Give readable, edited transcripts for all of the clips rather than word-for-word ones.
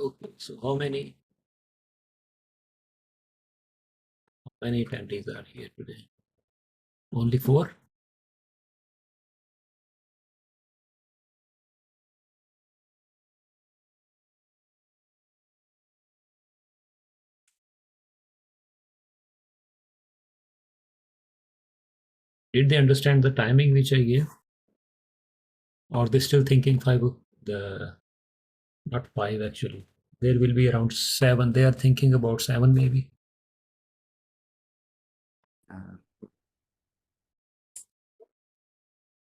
Okay, so how many attendees are here today? Only 4? Did they understand the timing which I gave? Or they still thinking 5? Not 5 actually. There will be around 7. They are thinking about 7 maybe.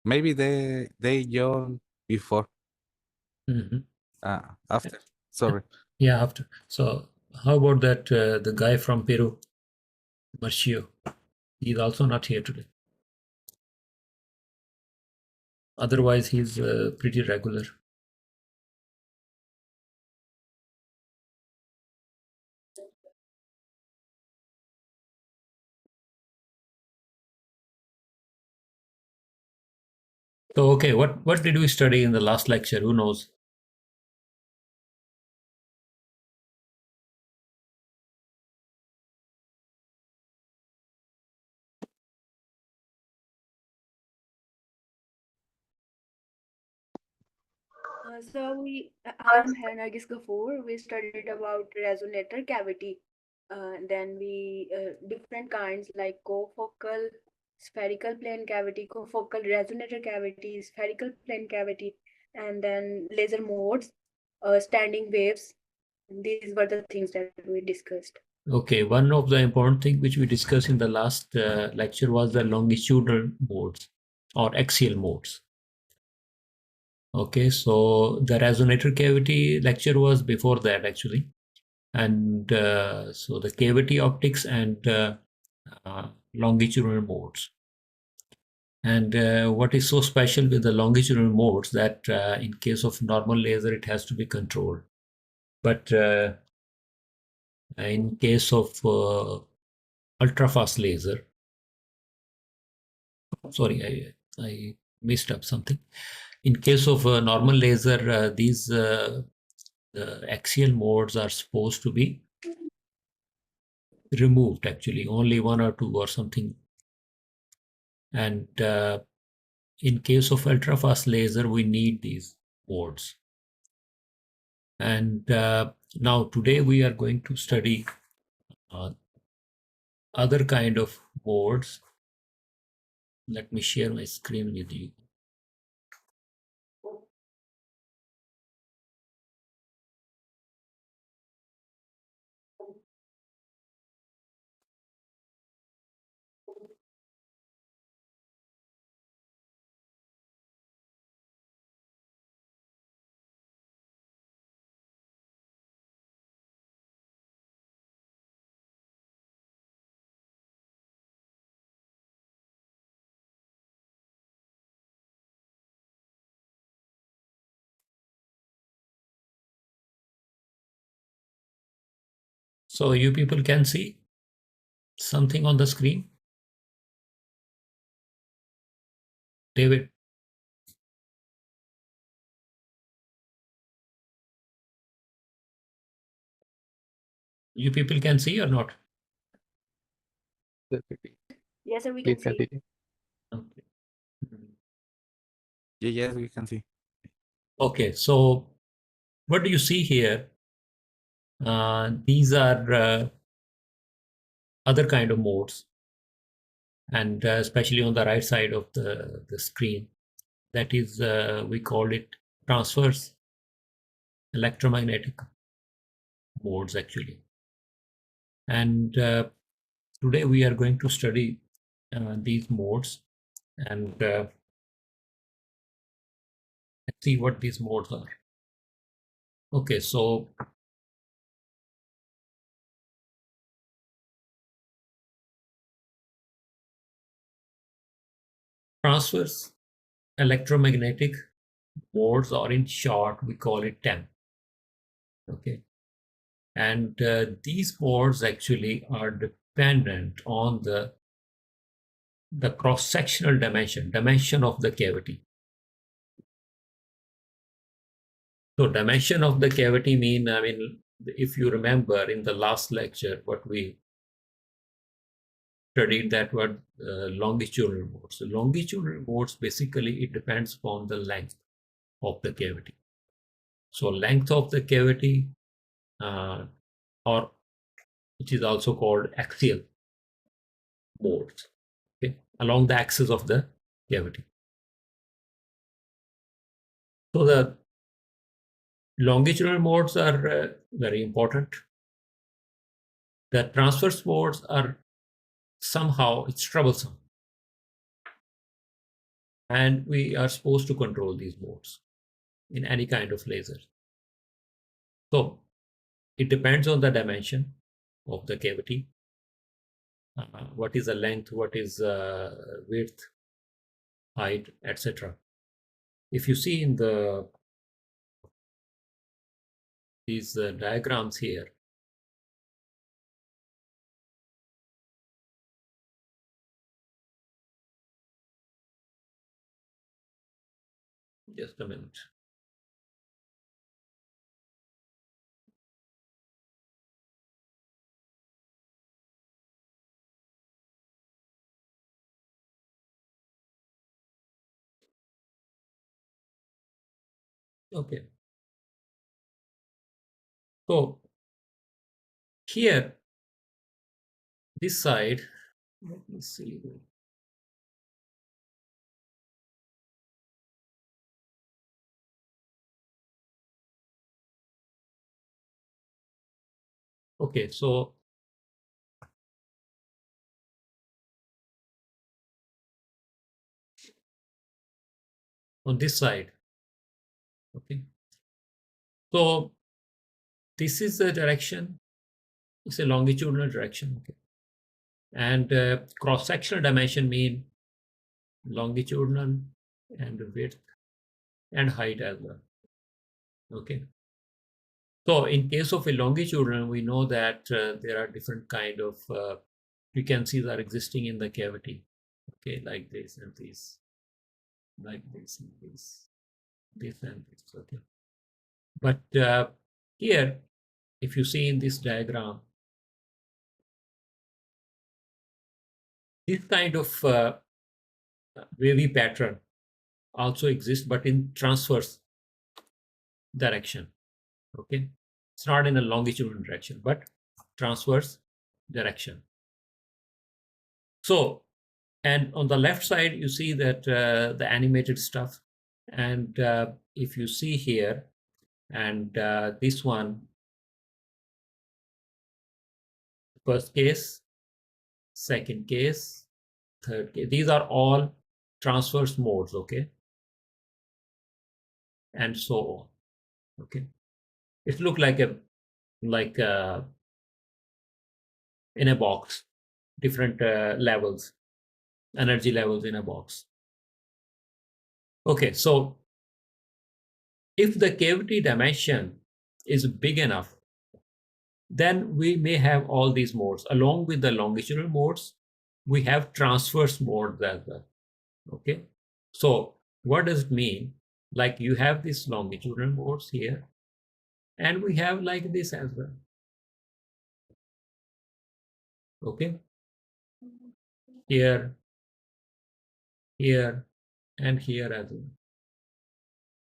Maybe they joined before. After. Sorry. Yeah, after. So how about that the guy from Peru, Marcio? He's also not here today. Otherwise, he's pretty regular. So okay, what did we study in the last lecture? Who knows? I'm Hanagis Gafoor. We studied about resonator cavity. Then we different kinds like cofocal, spherical plane cavity, cofocal resonator cavity, spherical plane cavity, and then laser modes, standing waves. These were the things that we discussed. Okay, one of the important thing which we discussed in the last lecture was the longitudinal modes or axial modes. Okay, so the resonator cavity lecture was before that actually. And so the cavity optics and longitudinal modes. And what is so special with the longitudinal modes that in case of normal laser, it has to be controlled. But in case of ultrafast laser, sorry, I messed up something. In case of normal laser, these axial modes are supposed to be removed actually, only 1 or 2 or something. And in case of ultrafast laser, we need these modes. And now today we are going to study other kind of modes. Let me share my screen with you. So you people can see something on the screen? David? You people can see or not? Yes, sir, we can see. Okay. Yes, we can see. Okay, so what do you see here? These are other kind of modes, and especially on the right side of the screen. That is, we call it transverse electromagnetic modes actually. And today we are going to study these modes and see what these modes are. Okay, so transverse electromagnetic modes, or in short, we call it TEM. Okay, and these modes actually are dependent on the cross-sectional dimension of the cavity. So dimension of the cavity mean, I mean, if you remember in the last lecture, what we studied that were longitudinal modes. So longitudinal modes, basically, it depends upon the length of the cavity. So length of the cavity, or which is also called axial modes, okay, along the axis of the cavity. So the longitudinal modes are very important. The transverse modes are somehow it's troublesome, and we are supposed to control these modes in any kind of laser. So it depends on the dimension of the cavity. What is the length, what is width, height, etc. If you see in these diagrams here, just a minute. Okay. So here, this side, let me see. Okay, so on this side, okay. So this is the direction. It's a longitudinal direction, okay. And cross-sectional dimension mean longitudinal and width and height as well, okay. So in case of a longitudinal, we know that there are different kind of frequencies are existing in the cavity, okay, like this and this, like this and this and this, okay. But here, if you see in this diagram, this kind of wavy pattern also exists, but in transverse direction, okay. It's not in a longitudinal direction, but transverse direction. So, and on the left side, you see that the animated stuff. And if you see here, and this one, first case, second case, third case, these are all transverse modes, okay, and so on, okay. It looks like in a box, different levels, energy levels in a box. Okay, so if the cavity dimension is big enough, then we may have all these modes. Along with the longitudinal modes, we have transverse modes as well, okay. So what does it mean? Like you have these longitudinal modes here, and we have like this as well, okay. Here, here, and here as well,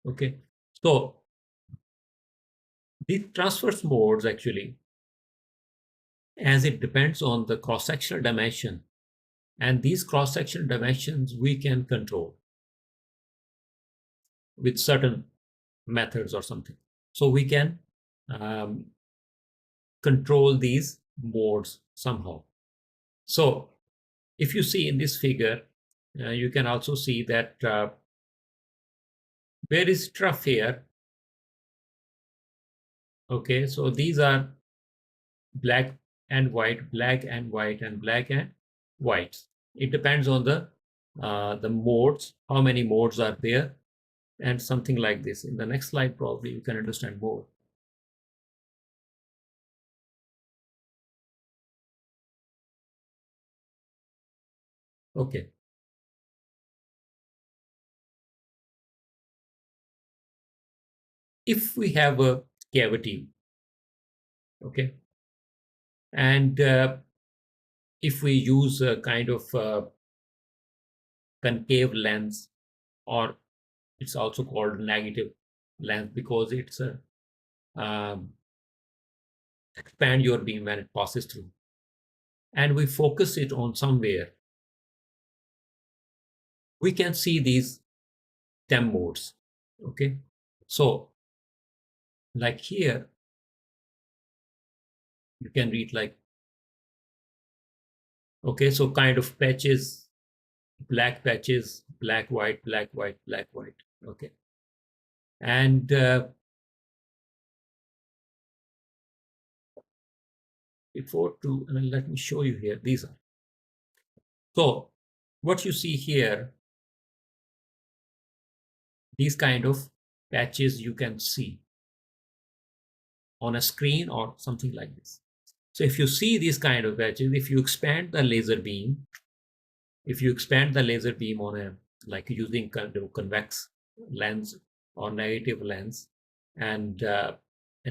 okay. So these transverse modes actually, as it depends on the cross-sectional dimension, and these cross-sectional dimensions we can control with certain methods or something. So we can um, control these modes somehow. So if you see in this figure, you can also see that where is trough here, okay. So these are black and white, black and white, and black and white. It depends on the modes, how many modes are there, and something like this. In the next slide, probably you can understand more. Okay. if we have a cavity, okay, and if we use a kind of concave lens, or it's also called negative lens because it's a expand your beam when it passes through, and we focus it on somewhere, we can see these TEM modes. Okay, so like here you can read like, okay, so kind of patches, black patches, black white, black white, black white. Okay, and before to, and let me show you here, these are, so what you see here, these kind of patches you can see on a screen or something like this. So if you see these kind of patches, if you expand the laser beam, on a, like using kind of convex lens or negative lens, and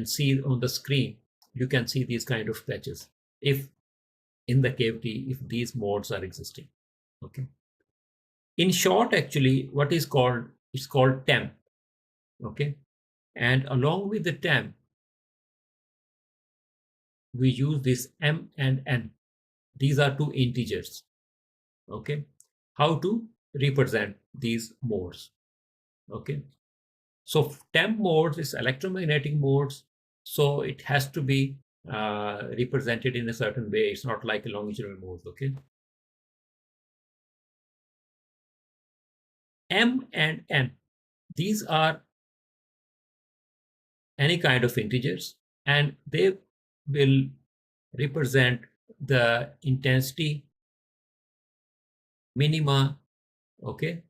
see on the screen, you can see these kind of patches if in the cavity, if these modes are existing. Okay, in short, actually what is called, it's called TEM. Okay, and along with the TEM we use this M and N. These are two integers. Okay, how to represent these modes. Okay, so TEM modes is electromagnetic modes, so it has to be represented in a certain way. It's not like a longitudinal modes. Okay, M and N, these are any kind of integers, and they will represent the intensity, minima. Okay,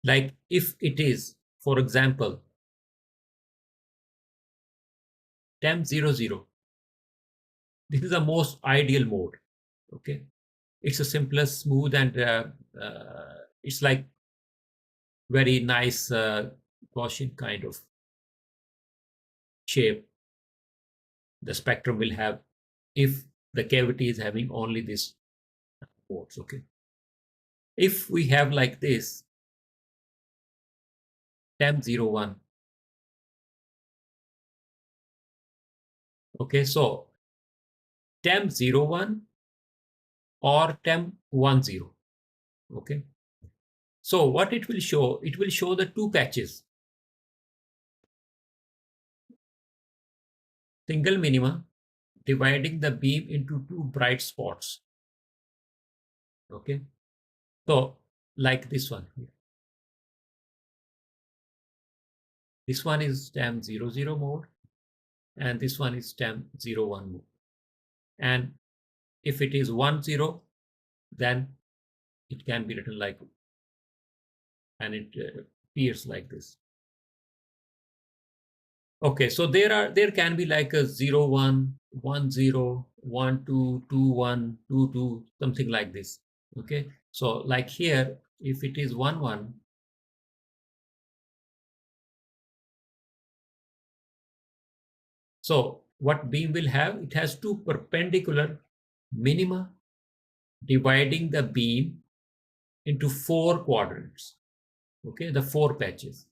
like if it is, for example, TEM 00, this is the most ideal mode. Okay, it's the simplest, smooth, and it's like very nice Gaussian kind of shape the spectrum will have if the cavity is having only this modes. Okay, if we have like this TEM 01, okay, so TEM 01 or TEM 10. Okay, so what it will show, it will show the two patches, single minima dividing the beam into two bright spots. Okay, so like this one here. This one is TEM 00 mode, and this one is TEM 01 mode. And if it is 10, then it can be written like, and it appears like this. Okay, so there can be like a 01, 10, 12, 21, 22, something like this. Okay, so like here, if it is 11, so what beam will have, it has two perpendicular minima dividing the beam into 4 quadrants. Okay, the 4 patches.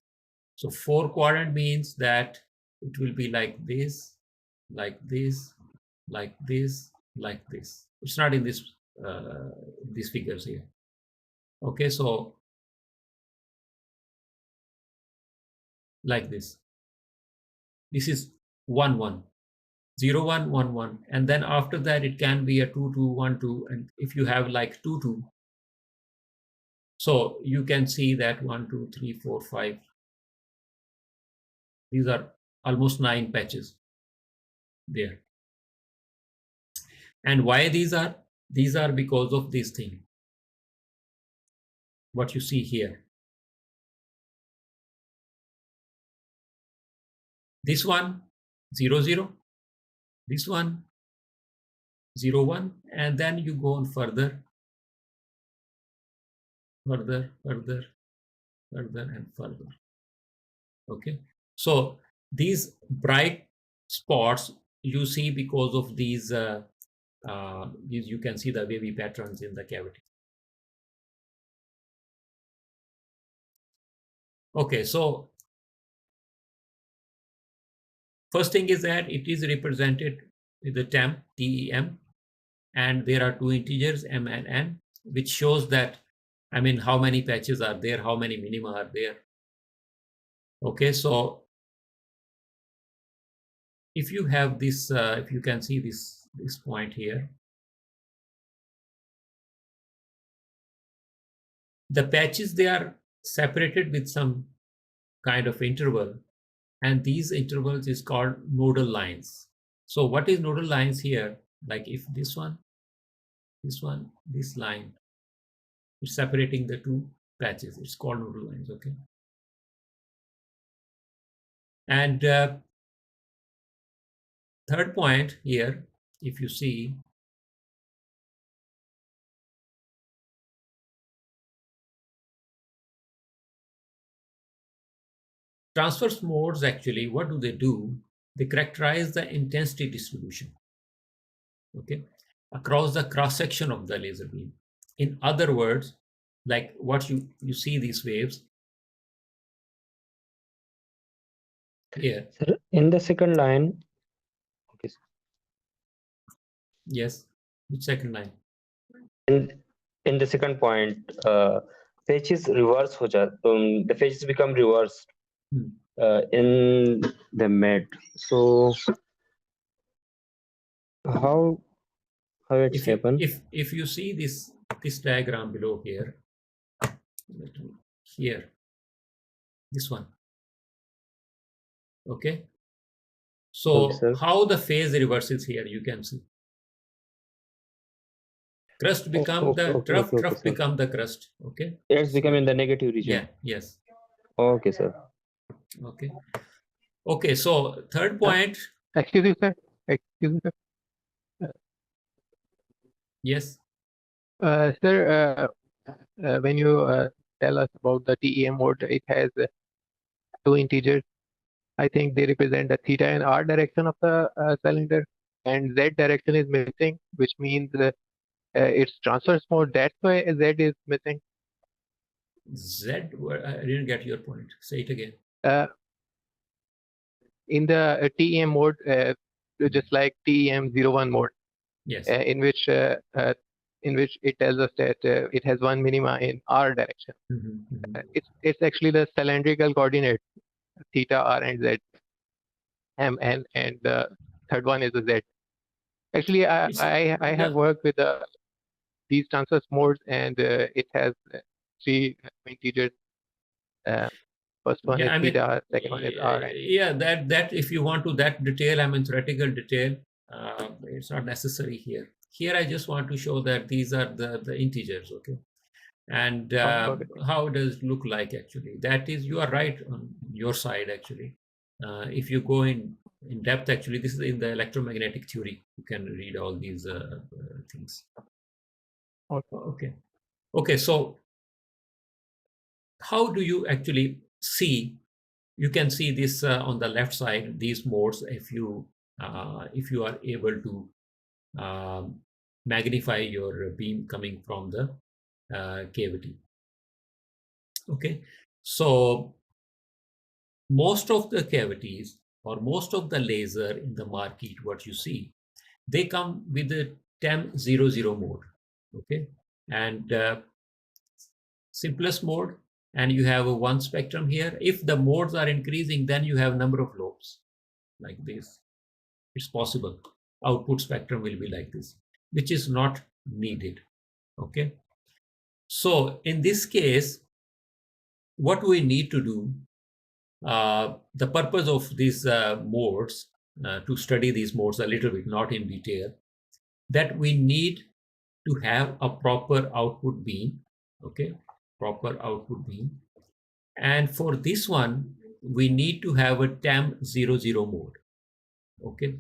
So 4 quadrant means that it will be like this, like this, like this, like this. It's not in this these figures here. Okay, so like this. This is 1 1, 0 1 1 1, and then after that it can be a 2 2 1 2, and if you have like 2 2, so you can see that 1 2 3 4 5. These are almost 9 patches there. And why these are? These are because of this thing, what you see here. This one 0 0, this one 0 1, and then you go on further, further, further, further, and further. Okay, so these bright spots you see because of these you can see the wavy patterns in the cavity. Okay, so first thing is that it is represented with the TEM, TEM, and there are two integers, M and N, which shows that, I mean, how many patches are there, how many minima are there. Okay, so if you have this, if you can see this point here, the patches, they are separated with some kind of interval, and these intervals is called nodal lines. So what is nodal lines here? Like if this one, this line is separating the two patches, it's called nodal lines. Okay, and third point here, if you see, transverse modes, actually, what do? They characterize the intensity distribution, okay, across the cross section of the laser beam. In other words, like what you see these waves here. Sir, in the second line, okay, Yes, which second line? in the second point, patches reverse हो the patches become reversed in the mat. So how it's happened? If you see this diagram below here, here, this one, okay, so Okay, how the phase reverses here, you can see crust become the trough become the crust. Okay, it's becoming the negative region. Yeah, yes. Okay, sir. Okay. Okay, so third point. Excuse me, sir. Excuse me, sir. Yes. Sir, when you tell us about the TEM mode, it has two integers. I think they represent the theta and r direction of the cylinder, and z direction is missing, which means it's transverse mode. That's why z is missing. Z, I didn't get your point. Say it again. In the TEM mode, just like TEM01 mode, Yes. in which it tells us that it has one minima in r direction. It's actually the cylindrical coordinate, theta, r, and z, m, n, and the third one is the z. Actually, I have worked with these transverse modes, and it has three integers. First one is theta, second one is r. And yeah, that if you want to that detail, I mean theoretical detail, it's not necessary here. Here I just want to show that these are the integers, okay? And how does it look like actually? That is, you are right on your side actually. If you go in depth, actually, this is in the electromagnetic theory. You can read all these things. Okay, so how do you actually see? You can see this on the left side, these modes, if you are able to magnify your beam coming from the cavity. Okay, so most of the cavities or most of the laser in the market, what you see, they come with the TEM00 mode. Okay, and simplest mode, and you have a one spectrum here. If the modes are increasing, then you have number of lobes like this. It's possible. Output spectrum will be like this, which is not needed. Okay. So in this case, what we need to do, the purpose of these modes, to study these modes a little bit, not in detail, that we need to have a proper output beam. Okay, proper output beam. And for this one, we need to have a TEM00 mode. Okay,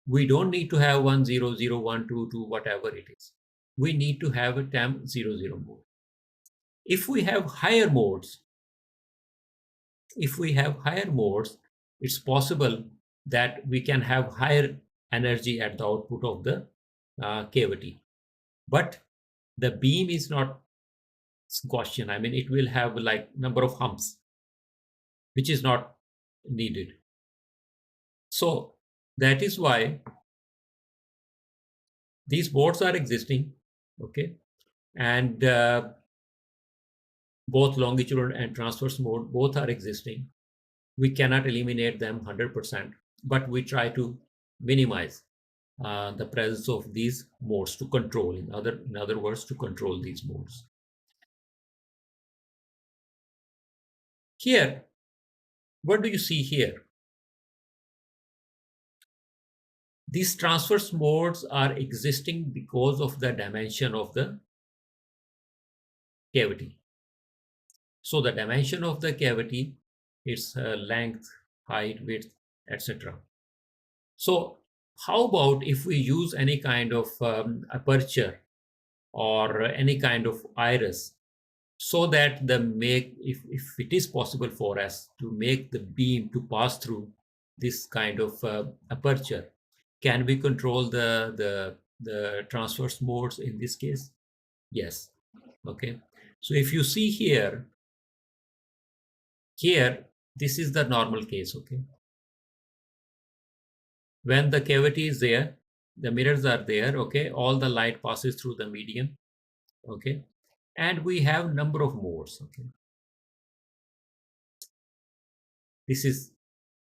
we don't need to have 1, 0, 0, 1, 2, 2, whatever it is. We need to have a TEM00 mode. If we have higher modes, if we have higher modes, it's possible that we can have higher energy at the output of the cavity. But the beam is not Gaussian. I mean, it will have like number of humps, which is not needed. So that is why these modes are existing, okay, and both longitudinal and transverse mode both are existing. We cannot eliminate them 100%, but we try to minimize the presence of these modes to control, in other words, to control these modes. Here, what do you see here? These transverse modes are existing because of the dimension of the cavity. So the dimension of the cavity, its length, height, width, etc. So how about if we use any kind of aperture or any kind of iris, so that if it is possible for us to make the beam to pass through this kind of aperture, can we control the transverse modes in this case? Yes. Okay. So if you see here, this is the normal case. Okay. When the cavity is there, the mirrors are there. Okay. All the light passes through the medium. Okay. And we have number of modes. Okay. This is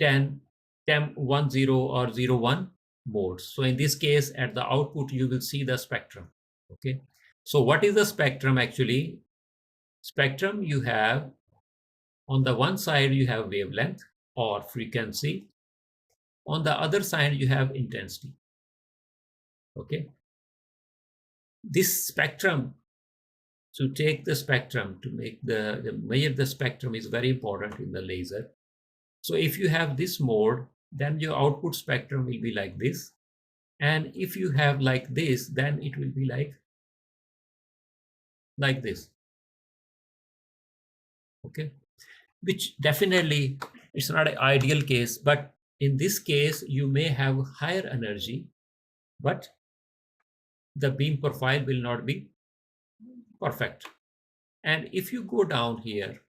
10, 10, 1, 0 or 0, 1 modes. So in this case, at the output, you will see the spectrum. Okay. So what is the spectrum actually? Spectrum, you have on the one side, you have wavelength or frequency. On the other side, you have intensity. Okay. This spectrum, to take the spectrum, to make measure the spectrum is very important in the laser. So if you have this mode, then your output spectrum will be like this. And if you have like this, then it will be like this. Okay. Which definitely, it's not an ideal case, but in this case, you may have higher energy, but the beam profile will not be perfect. And if you go down here,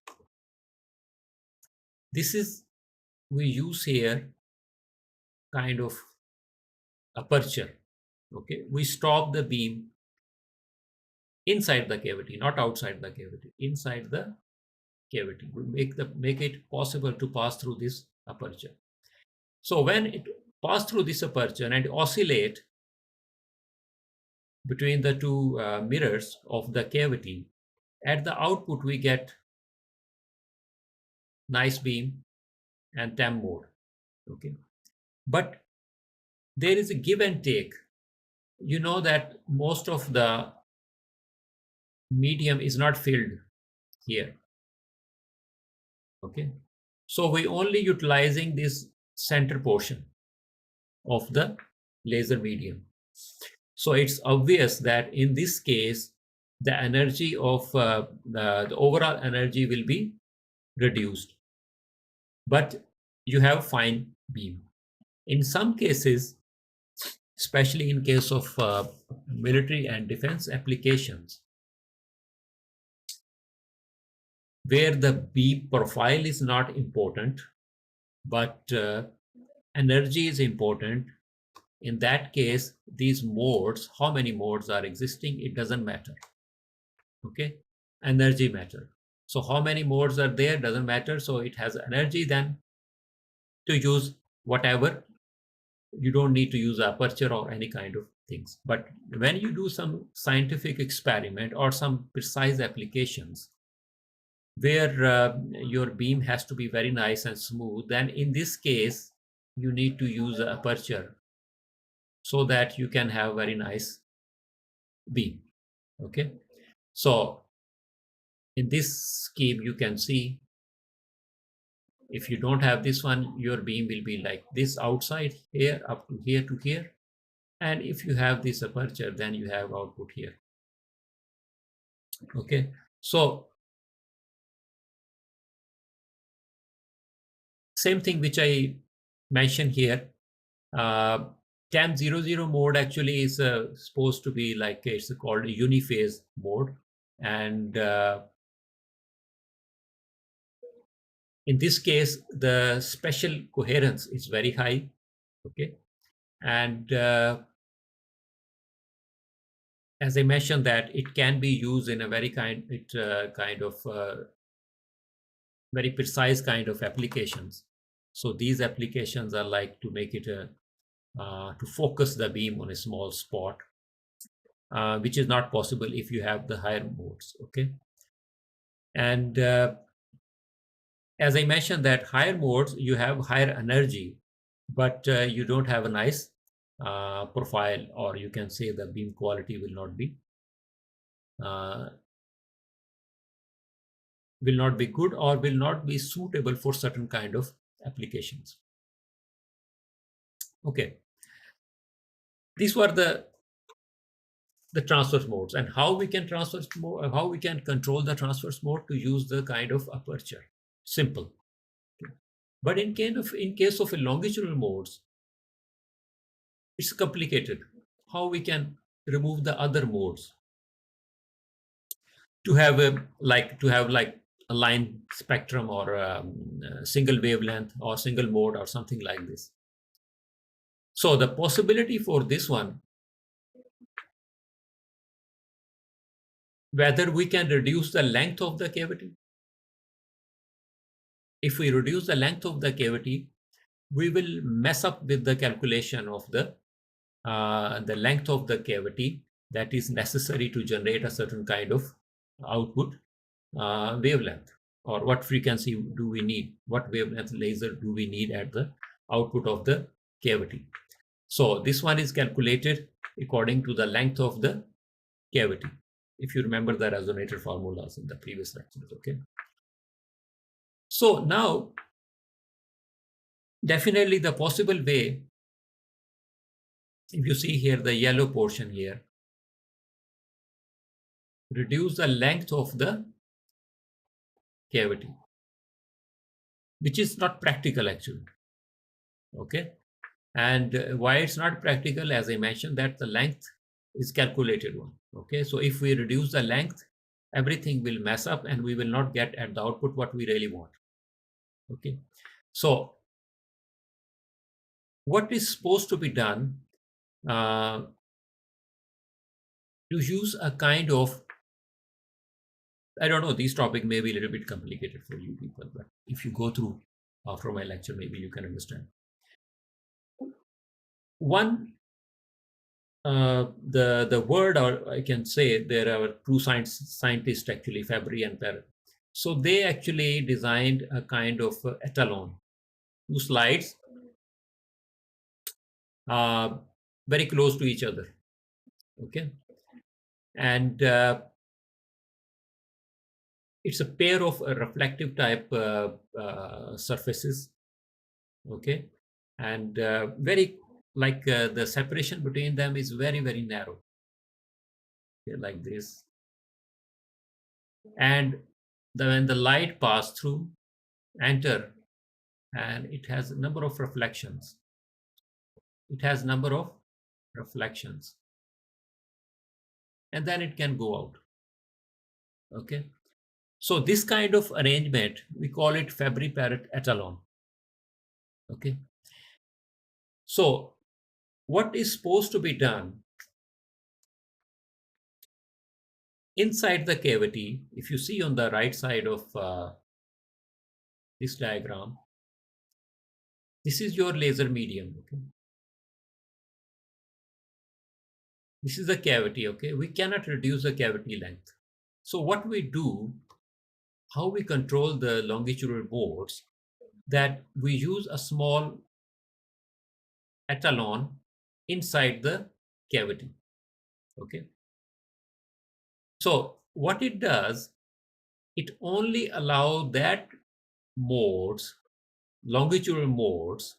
this is, we use here kind of aperture. Okay, we stop the beam inside the cavity, not outside the cavity, inside the cavity. We make it possible to pass through this aperture. So when it pass through this aperture and oscillate between the two mirrors of the cavity, at the output we get nice beam and TEM mode. Okay, but there is a give and take. You know that most of the medium is not filled here. Okay, so we only utilizing this center portion of the laser medium. So it's obvious that in this case, the energy of the overall energy will be reduced, but you have fine beam. In some cases, especially in case of military and defense applications, where the beam profile is not important, but energy is important. In that case, these modes, how many modes are existing, it doesn't matter. Okay, energy matter. So how many modes are there doesn't matter. So it has energy then to use whatever. You don't need to use aperture or any kind of things. But when you do some scientific experiment or some precise applications where your beam has to be very nice and smooth, then in this case, you need to use aperture so that you can have very nice beam. Okay, so in this scheme, you can see if you don't have this one, your beam will be like this outside here up to here. And if you have this aperture, then you have output here. Okay, so same thing which I mentioned here. TAM 00 mode actually is supposed to be like, it's called a uniphase mode, and in this case the spatial coherence is very high. Okay, and as I mentioned, that it can be used in a very kind of very precise kind of applications. So these applications are like to make it to focus the beam on a small spot, which is not possible if you have the higher modes. Okay, and as I mentioned, that higher modes you have higher energy, but you don't have a nice profile, or you can say the beam quality will not be good, or will not be suitable for certain kind of applications. Okay, these were the transverse modes, and how we can control the transverse mode to use the kind of aperture. Simple. Okay. But in case of a longitudinal modes, it's complicated. How we can remove the other modes to have a line spectrum, or a single wavelength, or single mode, or something like this. So the possibility for this one, whether we can reduce the length of the cavity. If we reduce the length of the cavity, we will mess up with the calculation of the length of the cavity that is necessary to generate a certain kind of output wavelength, or what frequency do we need, what wavelength laser do we need at the output of the cavity. So this one is calculated according to the length of the cavity, if you remember the resonator formulas in the previous lectures. Okay, so now definitely the possible way, if you see here the yellow portion here, reduce the length of the cavity, which is not practical actually. Okay, and why it's not practical, as I mentioned, that the length is calculated one. Okay, so if we reduce the length, everything will mess up, and we will not get at the output what we really want. Okay, so what is supposed to be done to use a kind of, I don't know, these topics may be a little bit complicated for you people, but if you go through after my lecture, maybe you can understand. One, the word, or I can say there are two scientists actually, Fabry and Perret. So they actually designed a kind of etalon, two slides very close to each other. Okay, and it's a pair of reflective type surfaces. Okay, and very like the separation between them is very, very narrow. Okay, like this, and when the light pass through, enter, and it has a number of reflections. And then it can go out. Okay, so this kind of arrangement, we call it Fabry-Perret etalon. Okay, so what is supposed to be done inside the cavity? If you see on the right side of this diagram, this is your laser medium. Okay, this is the cavity. Okay, we cannot reduce the cavity length. So what we do, how we control the longitudinal modes, that we use a small etalon inside the cavity. Okay, so what it does, it only allows that modes, longitudinal modes,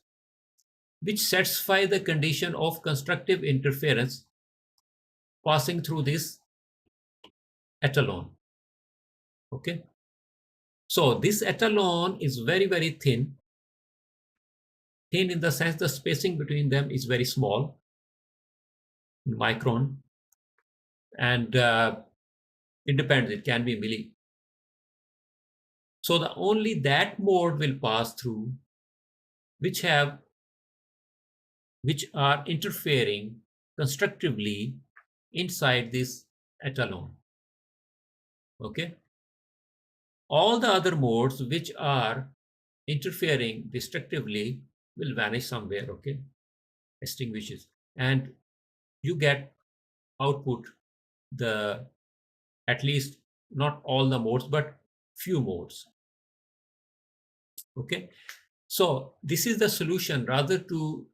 which satisfy the condition of constructive interference passing through this etalon. Okay, so this etalon is very, very thin, thin in the sense the spacing between them is very small, micron, and it depends, it can be milli. So the only that mode will pass through which are interfering constructively inside this echelon. Okay. All the other modes which are interfering destructively will vanish somewhere. Okay. Extinguishes, and you get output the at least not all the modes but few modes. Okay. So this is the solution. Rather to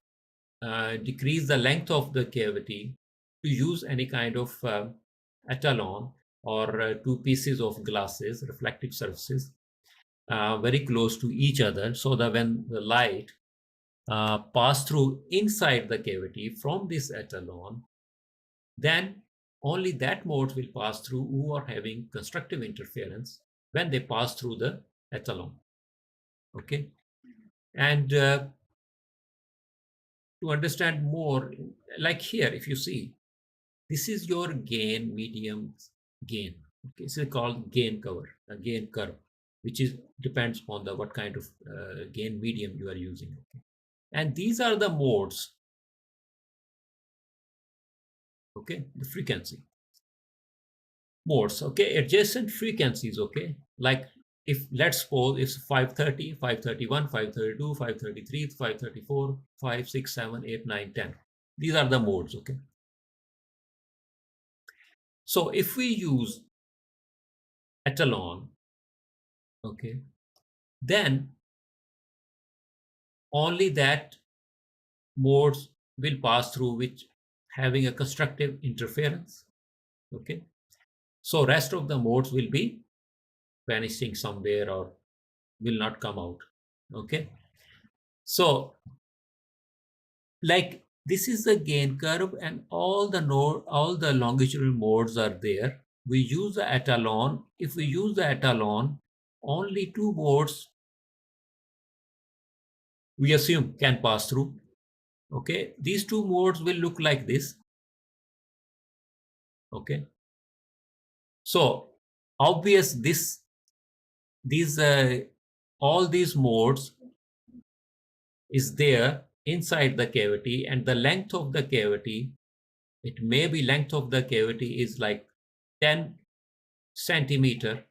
decrease the length of the cavity, to use any kind of echelon or two pieces of glasses, reflective surfaces, very close to each other, so that when the light pass through inside the cavity from this echelon, then only that mode will pass through who are having constructive interference when they pass through the echelon. Okay. And to understand more, like here, if you see, this is your gain, medium, gain. Okay, this is called gain curve, which is depends on the what kind of gain medium you are using. Okay, and these are the modes. Okay, the frequency modes. Okay, adjacent frequencies. Okay, like if let's suppose it's 530, 531, 532, 533, 534, 5, 6, 7, 8, 9, 10. These are the modes. Okay. So if we use echelon, okay, then only that modes will pass through which having a constructive interference. Okay. So rest of the modes will be vanishing somewhere or will not come out. Okay. So like this is the gain curve and all the longitudinal modes are there. We use the echelon. If we use the echelon, only two modes we assume can pass through. Okay, these two modes will look like this. Okay, so obvious all these modes is there inside the cavity, and the length of the cavity, it may be length of the cavity is like 10 centimeter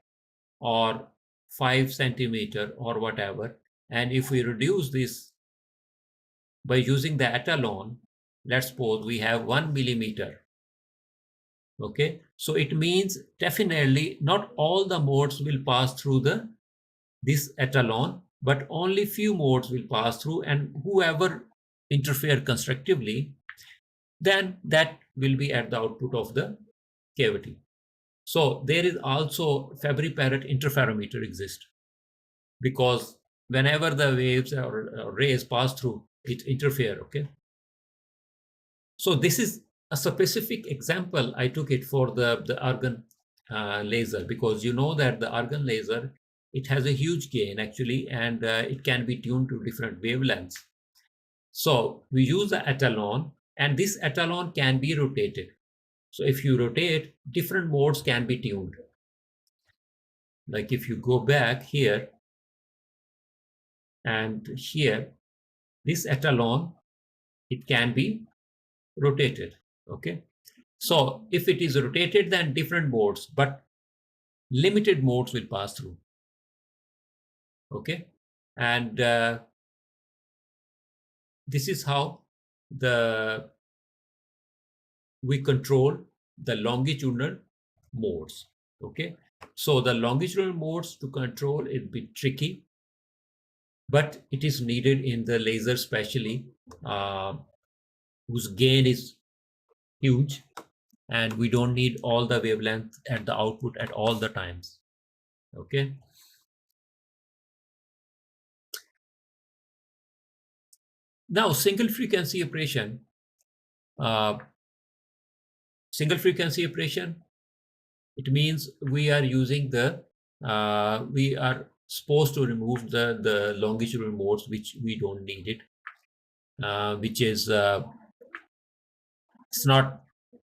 or 5 centimeter or whatever. And if we reduce this by using the echelon, let's suppose we have 1 millimeter. Okay, so it means definitely not all the modes will pass through this echelon, but only few modes will pass through, and whoever interfere constructively, then that will be at the output of the cavity. So there is also Fabry-Perot interferometer exist, because whenever the waves or rays pass through, it interfere. Okay. So this is a specific example. I took it for the argon laser, because you know that the argon laser, it has a huge gain actually, and it can be tuned to different wavelengths. So we use the echelon, and this echelon can be rotated. So if you rotate, different modes can be tuned. Like if you go back here and here, this echelon, it can be rotated. Okay. So if it is rotated, then different modes, but limited modes will pass through. Okay. And this is how we control the longitudinal modes. Okay. So the longitudinal modes to control it be tricky, but it is needed in the laser, especially whose gain is huge, and we don't need all the wavelength at the output at all the times. Okay. Now single frequency operation. It means we are using we are supposed to remove the longitudinal modes which we don't need it. which is it's not,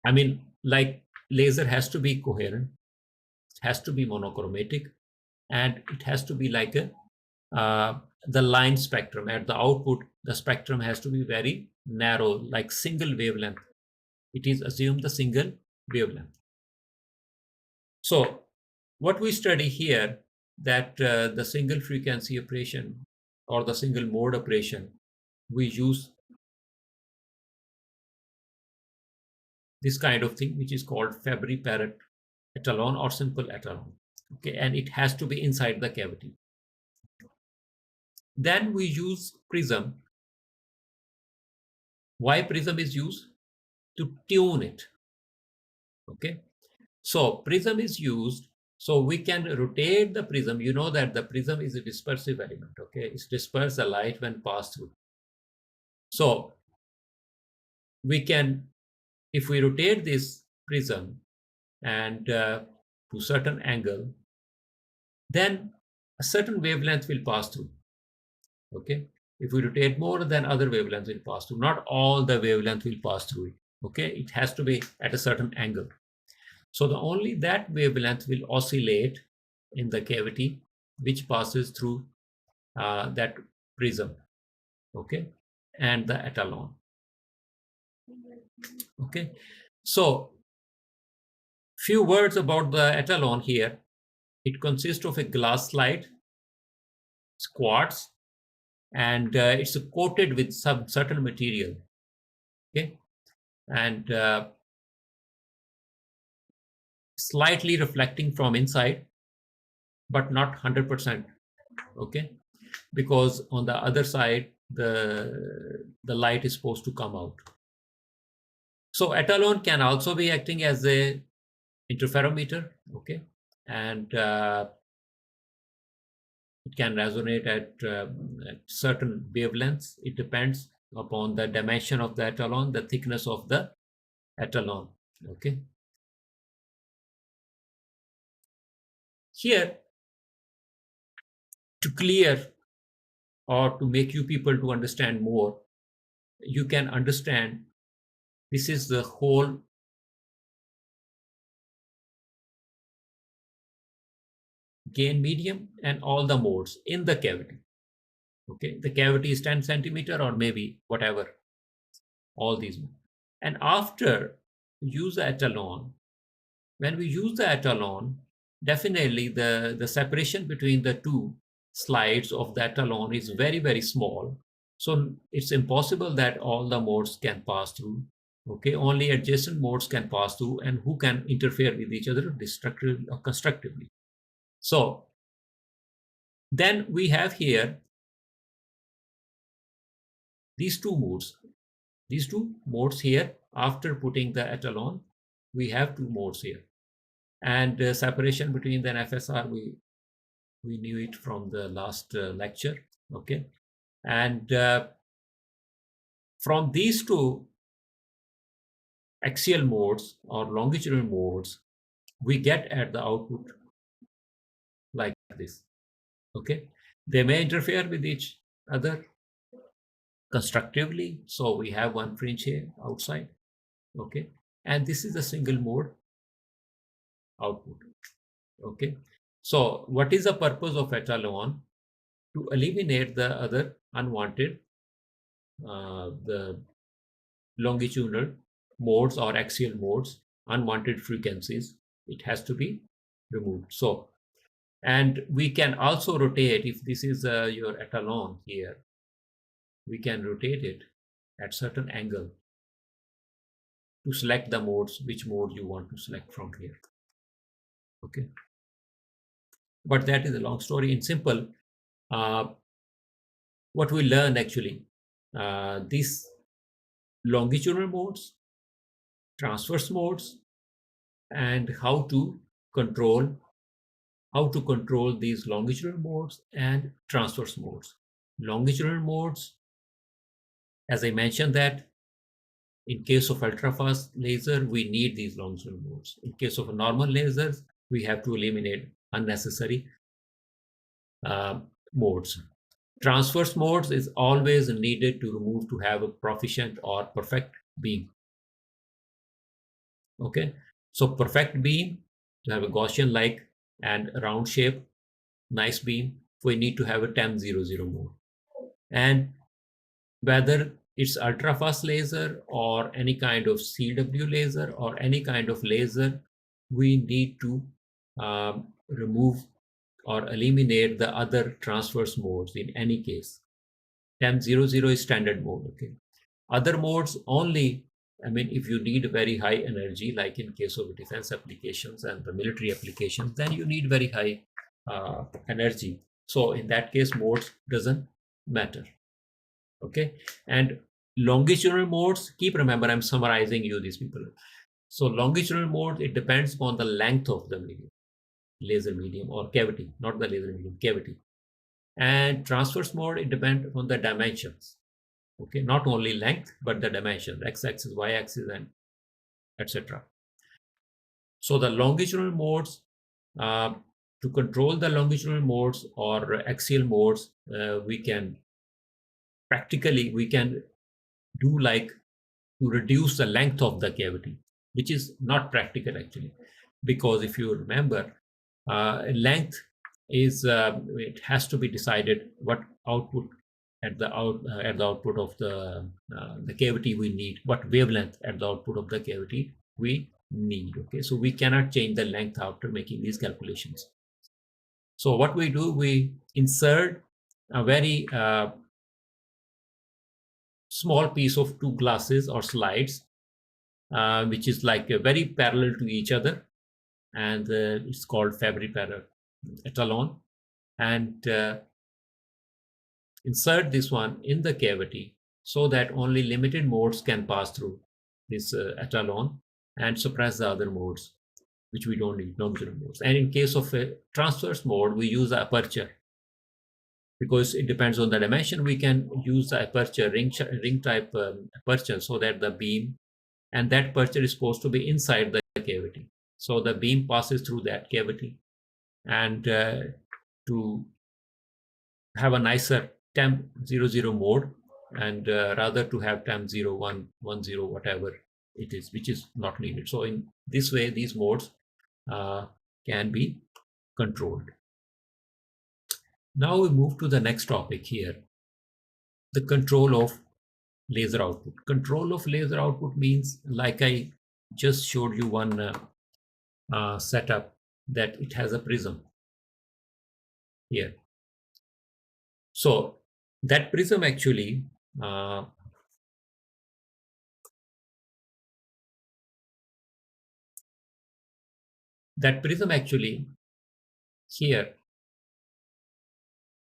I mean, like laser has to be coherent, it has to be monochromatic, and it has to be like a the line spectrum at the output. The spectrum has to be very narrow, like single wavelength. It is assumed the single wavelength. So what we study here, that the single frequency operation or the single mode operation, we use this kind of thing, which is called Fabry-Perot etalon or simple etalon. Okay, and it has to be inside the cavity. Then we use prism. Why prism is used? To tune it. Okay, so prism is used so we can rotate the prism. You know that the prism is a dispersive element. Okay, it disperses the light when passed through. So we can, if we rotate this prism and to certain angle, then a certain wavelength will pass through. Okay, if we rotate more, then other wavelengths will pass through. Not all the wavelength will pass through it. Okay, it has to be at a certain angle. So the only that wavelength will oscillate in the cavity which passes through that prism. Okay, and the etalon. Okay, so few words about the etalon here. It consists of a glass slide, it's quartz, and it's coated with some certain material. Okay, and slightly reflecting from inside, but not 100%. Okay, because on the other side the light is supposed to come out. So etalon can also be acting as a interferometer. Okay, and it can resonate at certain wavelengths. It depends upon the dimension of the etalon, the thickness of the etalon. Okay, here to clear or to make you people to understand more, you can understand this is the whole gain medium and all the modes in the cavity. Okay, the cavity is 10 centimeter or maybe whatever, all these. And after use the etalon, when we use the etalon, definitely the separation between the two slides of the etalon is very, very small. So it's impossible that all the modes can pass through. Okay, only adjacent modes can pass through, and who can interfere with each other destructively or constructively. So then we have here these two modes here. After putting the etalon, we have two modes here, and separation between the FSR, we knew it from the last lecture. Okay, and from these two axial modes or longitudinal modes, we get at the output like this. Okay, they may interfere with each other constructively, so we have one fringe here outside. Okay, and this is a single mode output. Okay, so what is the purpose of etalon? To eliminate the other unwanted the longitudinal modes or axial modes, unwanted frequencies. It has to be removed. So, and we can also rotate, if this is your etalon here, we can rotate it at certain angle to select the modes, which mode you want to select from here. Okay, but that is a long story. In simple, what we learn actually, these longitudinal modes, transverse modes, and how to control these longitudinal modes and transverse modes. Longitudinal modes, as I mentioned, that in case of ultrafast laser, we need these longitudinal modes. In case of normal lasers, we have to eliminate unnecessary modes. transverse modes is always needed to have a proficient or perfect beam. Okay, so perfect beam, to have a Gaussian like and round shape, nice beam, we need to have a TEM00 mode. And whether it's ultrafast laser or any kind of CW laser or any kind of laser, we need to remove or eliminate the other transverse modes in any case. TEM00 is standard mode. Okay, other modes only, I mean, if you need very high energy, like in case of defense applications and the military applications, then you need very high energy. So in that case, modes doesn't matter. Okay, and longitudinal modes, keep remember, I'm summarizing you these people. So longitudinal mode, it depends upon the length of the medium, laser medium or cavity, not the laser medium, cavity. And transverse mode, it depends on the dimensions. Okay, not only length, but the dimensions, x-axis, y-axis, and etc. So the longitudinal modes, to control the longitudinal modes or axial modes, we can do like to reduce the length of the cavity, which is not practical actually, because if you remember, length is it has to be decided what output at the output of the cavity we need, what wavelength at the output of the cavity we need. Okay, so we cannot change the length after making these calculations. So what we do, we insert a very small piece of two glasses or slides, which is like very parallel to each other, and it's called Fabry-Pérot etalon, and insert this one in the cavity so that only limited modes can pass through this etalon and suppress the other modes which we don't need, longitudinal modes. And in case of a transverse mode, we use the aperture. Because it depends on the dimension, we can use the aperture, ring type aperture, so that the beam, and that aperture is supposed to be inside the cavity. So the beam passes through that cavity, and to have a nicer TEM00 mode, and rather to have TEM0110, whatever it is, which is not needed. So in this way, these modes can be controlled. Now we move to the next topic here, the control of laser output. Control of laser output means, like I just showed you one setup, that it has a prism here. So that prism actually here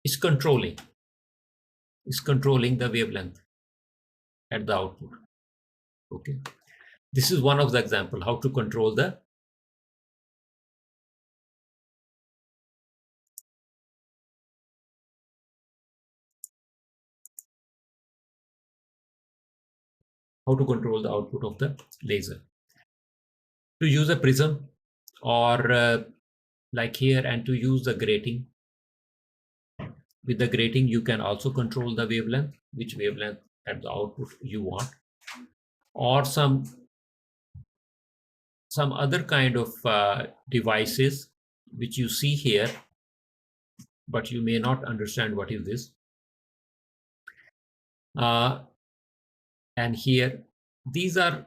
is controlling the wavelength at the output. Okay, this is one of the example how to control the output of the laser. To use a prism, or like here, and to use the grating. With the grating, you can also control the wavelength, which wavelength at the output you want, or some other kind of devices which you see here, but you may not understand what is this. And here, these are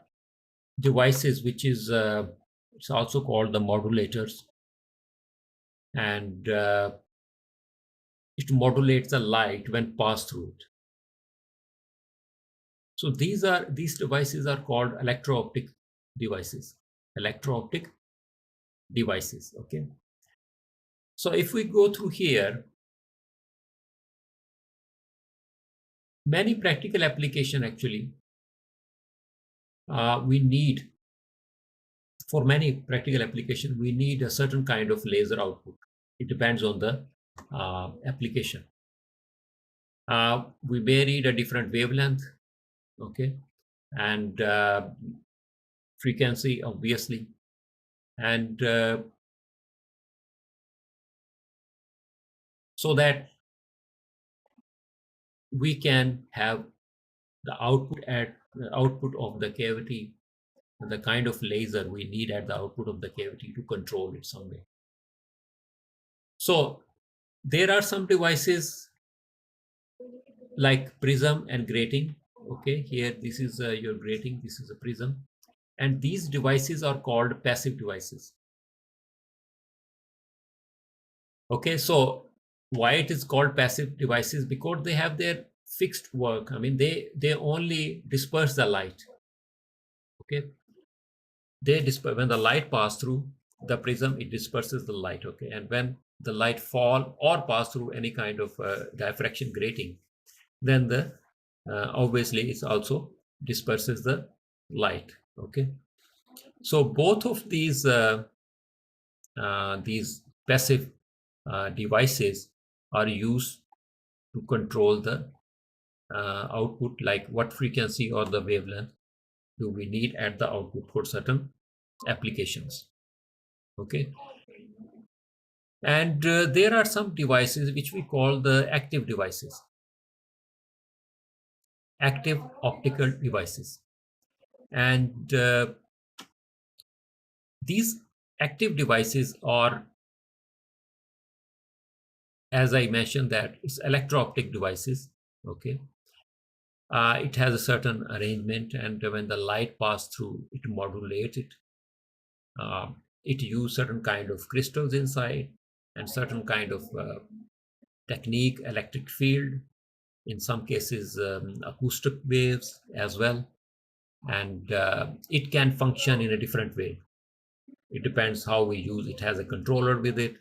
devices which is it's also called the modulators, and it modulates the light when passed through it. So these devices are called electro-optic devices. Okay, so if we go through here, many practical application actually, we need a certain kind of laser output. It depends on the application. We may need a different wavelength, okay, and frequency, obviously, and so that we can have the output at the output of the cavity, the kind of laser we need at the output of the cavity to control it some way. So there are some devices like prism and grating. Okay, here this is your grating, this is a prism, and these devices are called passive devices. Okay, so why it is called passive devices? Because they have their fixed work. I mean, they only disperse the light. Okay, they disperse when the light pass through the prism, it disperses the light. Okay, and when the light fall or pass through any kind of diffraction grating, then the obviously it also disperses the light. Okay, so both of these passive devices are used to control the output, like what frequency or the wavelength do we need at the output for certain applications. Okay, and there are some devices which we call the active devices, active optical devices, and these active devices are, as I mentioned, that it's electro-optic devices. Okay, it has a certain arrangement, and when the light passes through, it modulates it. It uses certain kind of crystals inside and certain kind of technique, electric field, in some cases acoustic waves as well, and it can function in a different way. It depends how we use it. It has a controller with it.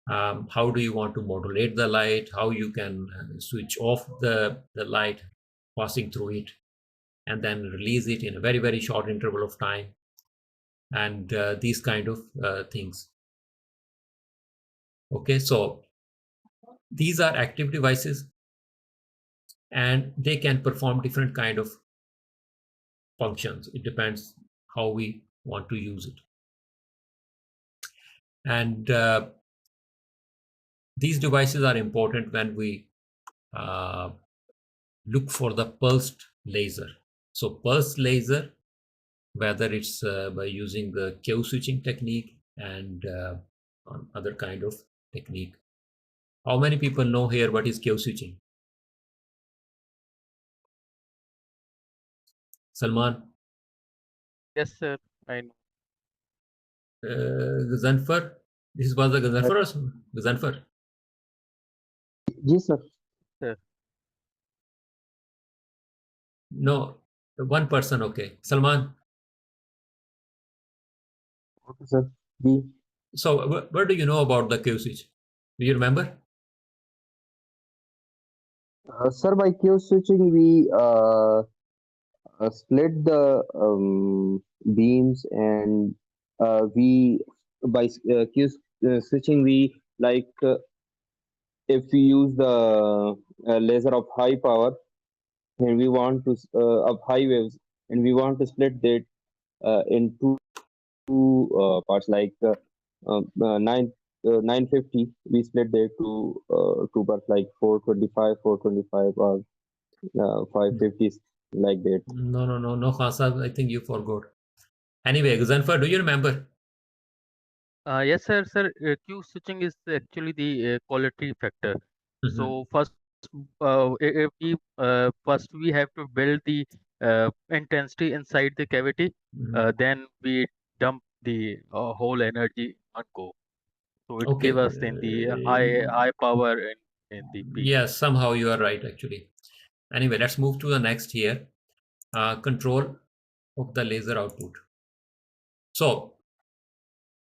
How do you want to modulate the light, how you can switch off the light passing through it and then release it in a very, very short interval of time, and these kind of things. Okay, so these are active devices and they can perform different kind of functions. It depends how we want to use it. And these devices are important when we look for the pulsed laser. So pulsed laser, whether it's by using the Q switching technique and on other kind of technique. How many people know here what is Q switching? Salman? Yes, sir. I know. Gazanfar? This was the Gazanfar or Gazanfar? Yes, sir. Sir. No, one person. Okay, Salman. Okay, sir. B. So what do you know about the Q switch? Do you remember? Sir, by Q switching, we split the beams, and we by Q switching, we like if we use the laser of high power and we want to of high waves, and we want to split that in two parts, like 950, we split that to two parts, like 425, 425, or 550, like that. No, Khasa, I think you forgot. Anyway, Gazanfar, do you remember? Yes, sir. Sir, Q switching is actually the quality factor. So first, if we first we have to build the intensity inside the cavity, then we dump the whole energy on go. So it Okay. give us in the high power in the peak. Yes, somehow you are right, actually. Anyway, let's move to the next here. Control of the laser output. So,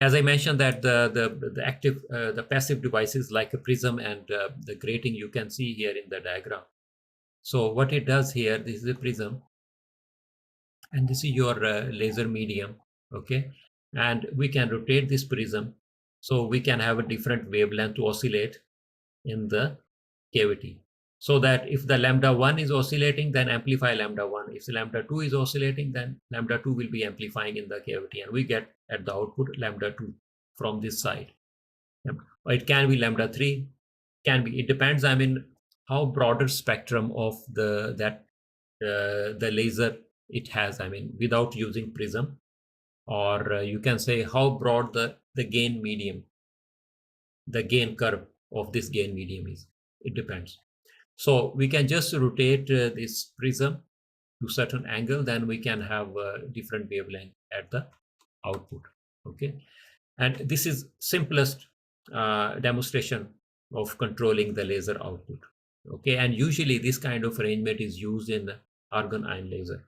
as I mentioned, that the active, the passive devices like a prism and the grating you can see here in the diagram. So what it does here, this is a prism, and this is your laser medium. Okay, and we can rotate this prism, so we can have a different wavelength to oscillate in the cavity, so that if the lambda 1 is oscillating, then amplify lambda 1. If the lambda 2 is oscillating, then lambda 2 will be amplifying in the cavity, and we get at the output lambda 2 from this side. Or it can be lambda 3, can be, it depends. I mean, how broader spectrum of the laser it has, I mean, without using prism, or you can say how broad the gain medium, the gain curve of this gain medium is. It depends. So we can just rotate this prism to certain angle, then we can have a different wavelength at the output. Okay, and this is simplest demonstration of controlling the laser output. Okay, and usually this kind of arrangement is used in argon ion laser.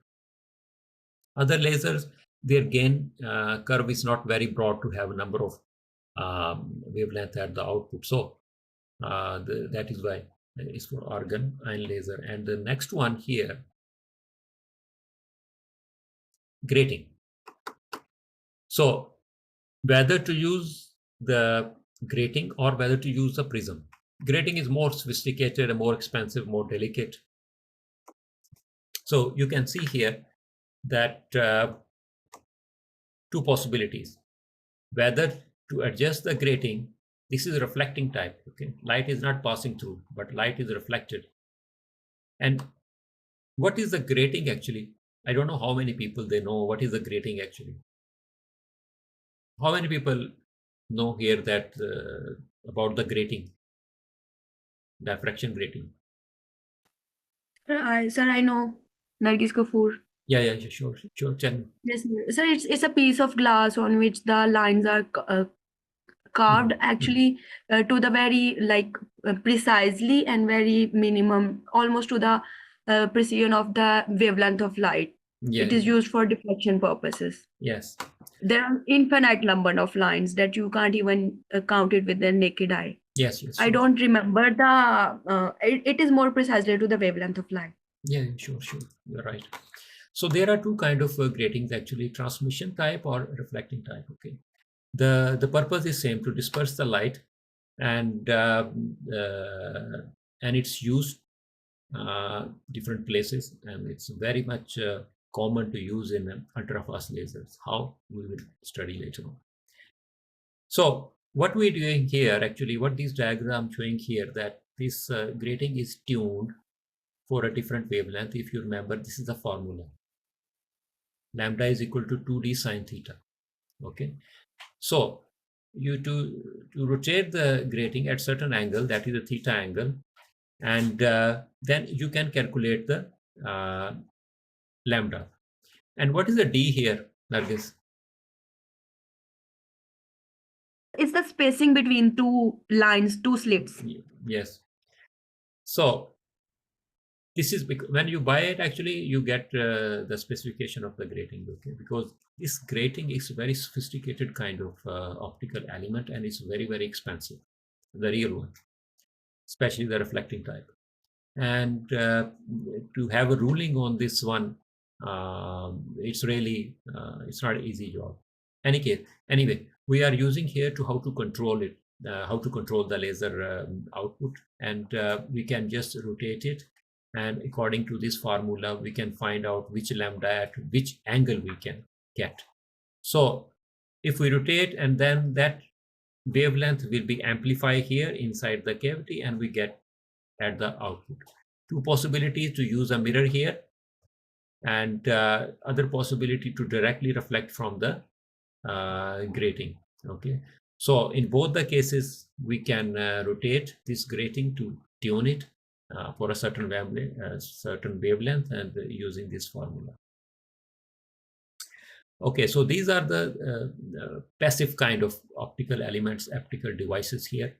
Other lasers, their gain curve is not very broad to have a number of wavelength at the output. So that is why it's for argon ion laser. And the next one here, grating. So whether to use the grating or whether to use the prism. Grating is more sophisticated and more expensive, more delicate. So you can see here that two possibilities. Whether to adjust the grating, this is a reflecting type. Okay, light is not passing through, but light is reflected. And what is the grating actually? I don't know how many people they know what is the grating actually. How many people know here that about the grating, diffraction grating? Sir, I know. Nargis Kapoor. Yeah, sure. Tell me. Yes, sir. It's a piece of glass on which the lines are carved actually to the very precisely and very minimum, almost to the precision of the wavelength of light. Yeah, It is used for diffraction purposes. yes. There are infinite number of lines that you can't even count it with the naked eye. Yes. I Sure. don't remember the. It is more precisely to the wavelength of light. Yeah, sure. You're right. So there are two kind of gratings actually: transmission type or reflecting type. Okay. The purpose is same, to disperse the light, and it's used different places, and it's very much common to use in ultrafast lasers. How we will study later on. So what we're doing here, actually, what this diagram showing here, that this grating is tuned for a different wavelength. If you remember, this is the formula. Lambda is equal to 2d sine theta. Okay. So you to rotate the grating at certain angle, that is a theta angle, and then you can calculate the lambda. And what is the d here, Nargis? It's the spacing between two lines, two slits. Yes. So this is because when you buy it, actually you get the specification of the grating. Okay, because this grating is a very sophisticated kind of optical element, and it's very, very expensive, the real one, especially the reflecting type. And to have a ruling on this one, it's really it's not an easy job. Anyway, we are using here to how to control it, how to control the laser output, and we can just rotate it, and according to this formula we can find out which lambda at which angle we can get. So if we rotate, and then that wavelength will be amplified here inside the cavity, and we get at the output. Two possibilities: to use a mirror here, and other possibility to directly reflect from the grating. Okay, so in both the cases we can rotate this grating to tune it for a certain wavelength, and using this formula. Okay, so these are the passive kind of optical elements, optical devices here.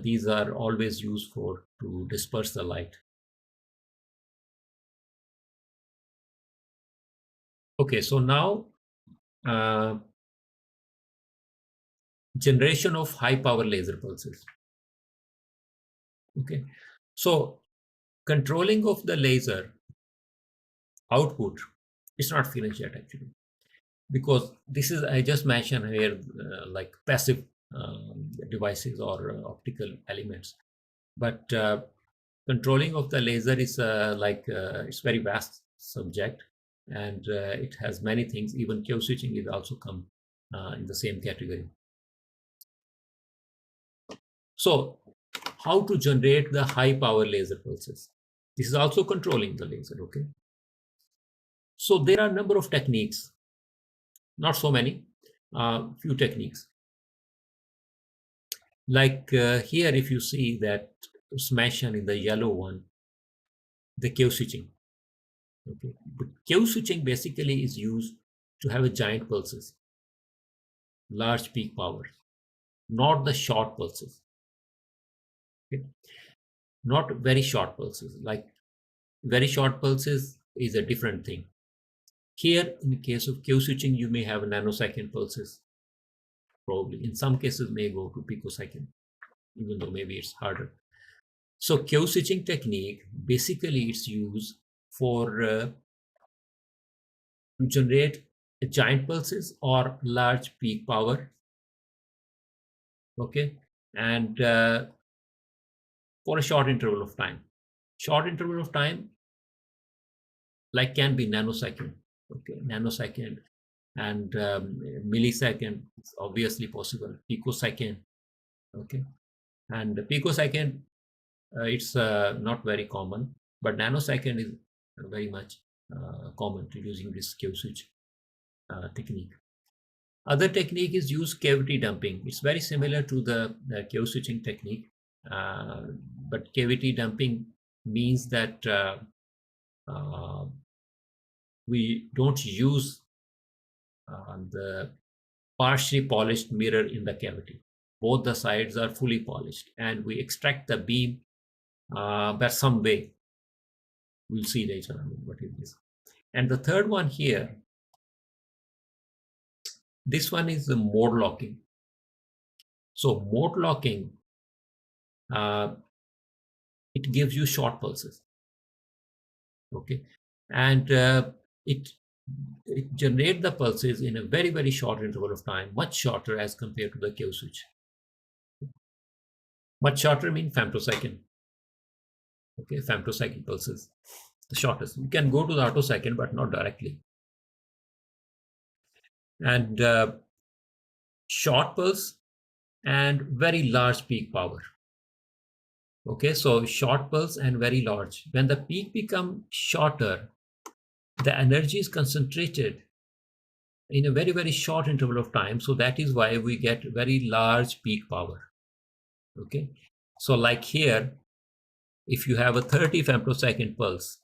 These are always used to disperse the light. Okay, so now generation of high power laser pulses. Okay, so controlling of the laser output is not finished yet actually, because this is, I just mentioned here, like passive devices or optical elements, but controlling of the laser is it's very vast subject, and it has many things. Even Q switching is also come in the same category. So how to generate the high power laser pulses. This is also controlling the laser, okay? So there are a number of techniques, not so many, few techniques. Like here, if you see that it's mentioned in the yellow one, the Q switching. Okay, but Q switching basically is used to have a giant pulses, large peak power, not the short pulses. Okay, not very short pulses. Like very short pulses is a different thing. Here, in the case of Q switching, you may have nanosecond pulses. Probably in some cases may go to picosecond, even though maybe it's harder. So Q switching technique, basically it's used for to generate giant pulses or large peak power. Okay, and for a short interval of time. Short interval of time, like can be nanosecond. Okay, nanosecond and millisecond is obviously possible. Picosecond. Okay, and the picosecond it's not very common, but nanosecond is very much common to using this Q switch technique. Other technique is use cavity dumping. It's very similar to the Q switching technique, but cavity dumping means that we don't use the partially polished mirror in the cavity. Both the sides are fully polished, and we extract the beam by some way. We'll see later on what it is. And the third one here, this one is the mode locking. So mode locking, it gives you short pulses. Okay, and it generates the pulses in a very, very short interval of time, much shorter as compared to the Q switch. Much shorter means femtosecond. Okay, femtosecond pulses, the shortest. You can go to the attosecond, but not directly. And short pulse and very large peak power. Okay, so short pulse and very large. When the peak becomes shorter, the energy is concentrated in a very, very short interval of time. So that is why we get very large peak power. Okay, so like here, if you have a 30 femtosecond pulse,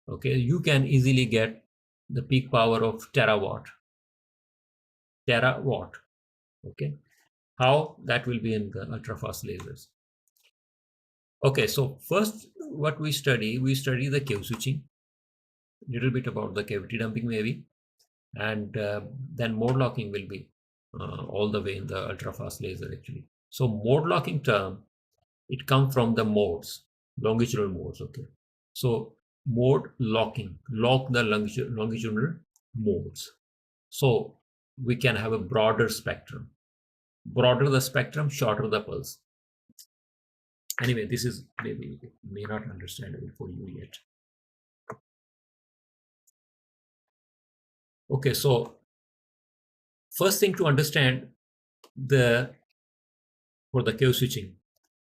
okay, you can easily get the peak power of terawatt. Okay, how that will be in the ultrafast lasers. Okay, so first what we study the Q switching, little bit about the cavity dumping maybe, and then mode locking will be all the way in the ultrafast laser actually. So mode locking term, it comes from the modes, longitudinal modes. Okay, so mode locking, lock the longitudinal modes. So we can have a broader spectrum. Broader the spectrum, shorter the pulse. Anyway, this is maybe may not understandable for you yet. Okay, so first thing to understand for the Q switching,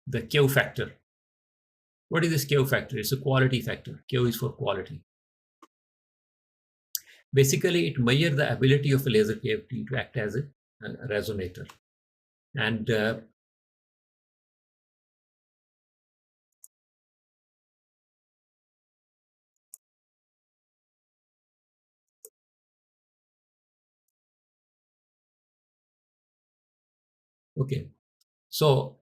the Q factor. What is this Q factor? It's a quality factor. Q is for quality. Basically, it measures the ability of a laser cavity to act as a resonator. And okay, so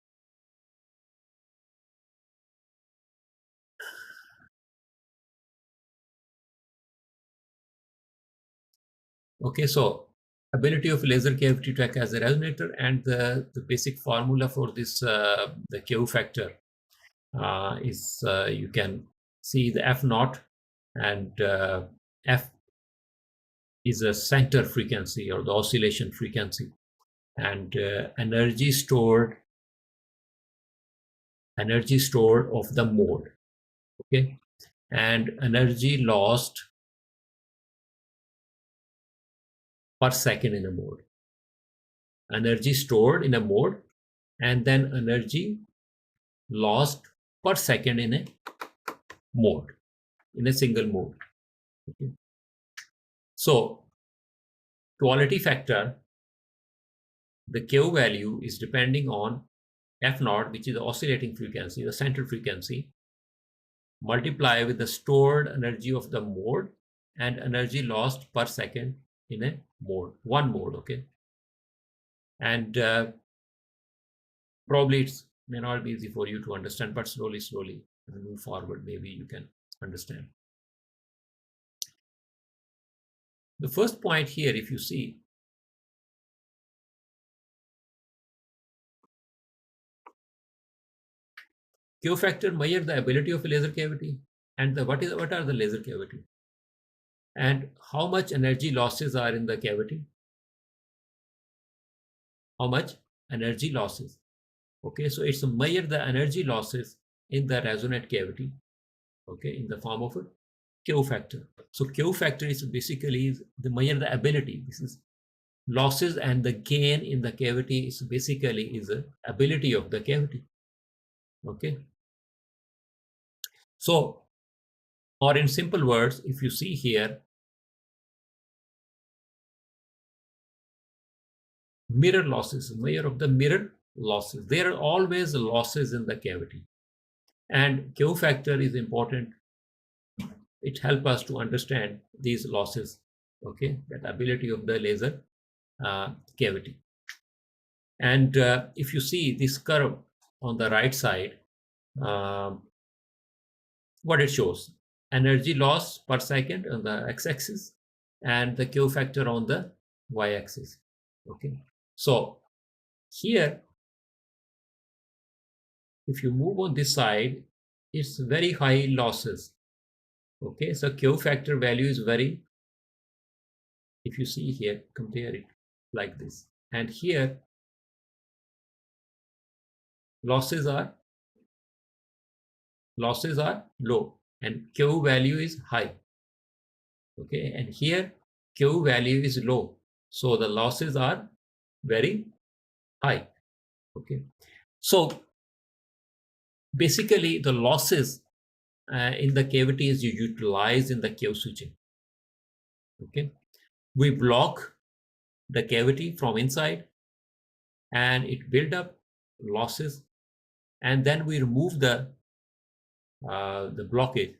ability of laser cavity to act as a resonator, and the basic formula for this the Q factor is you can see the F naught, and F is a center frequency or the oscillation frequency, and energy stored of the mode. Okay, and energy lost per second in a mode. Energy stored in a mode, and then energy lost per second in a mode, in a single mode. Okay. So quality factor, the Q value is depending on F naught, which is the oscillating frequency, the central frequency, multiply with the stored energy of the mode and energy lost per second in a mode, one mode. Okay. And probably it may not be easy for you to understand, but slowly move forward, maybe you can understand. The first point here, if you see, Q factor measure the ability of a laser cavity and what are the laser cavity and how much energy losses are in the cavity, how much energy losses. Okay, so it's measure the energy losses in the resonant cavity, okay, in the form of a Q factor. So Q factor is basically the measure the ability. This is losses, and the gain in the cavity is basically is the ability of the cavity. Okay. So, or in simple words, if you see here, mirror losses, measure of the mirror losses. There are always losses in the cavity. And Q factor is important. It helps us to understand these losses, okay, that ability of the laser cavity. And if you see this curve on the right side, what it shows, energy loss per second on the x-axis and the Q factor on the y-axis. Okay, so here, if you move on this side, it's very high losses. Okay, so Q factor value is very, if you see here, compare it like this, and here losses are low and Q value is high. Okay, and here Q value is low, so the losses are very high. Okay, so basically the losses in the cavity is utilized in the Q switching. Okay, we block the cavity from inside and it build up losses, and then we remove the blockage,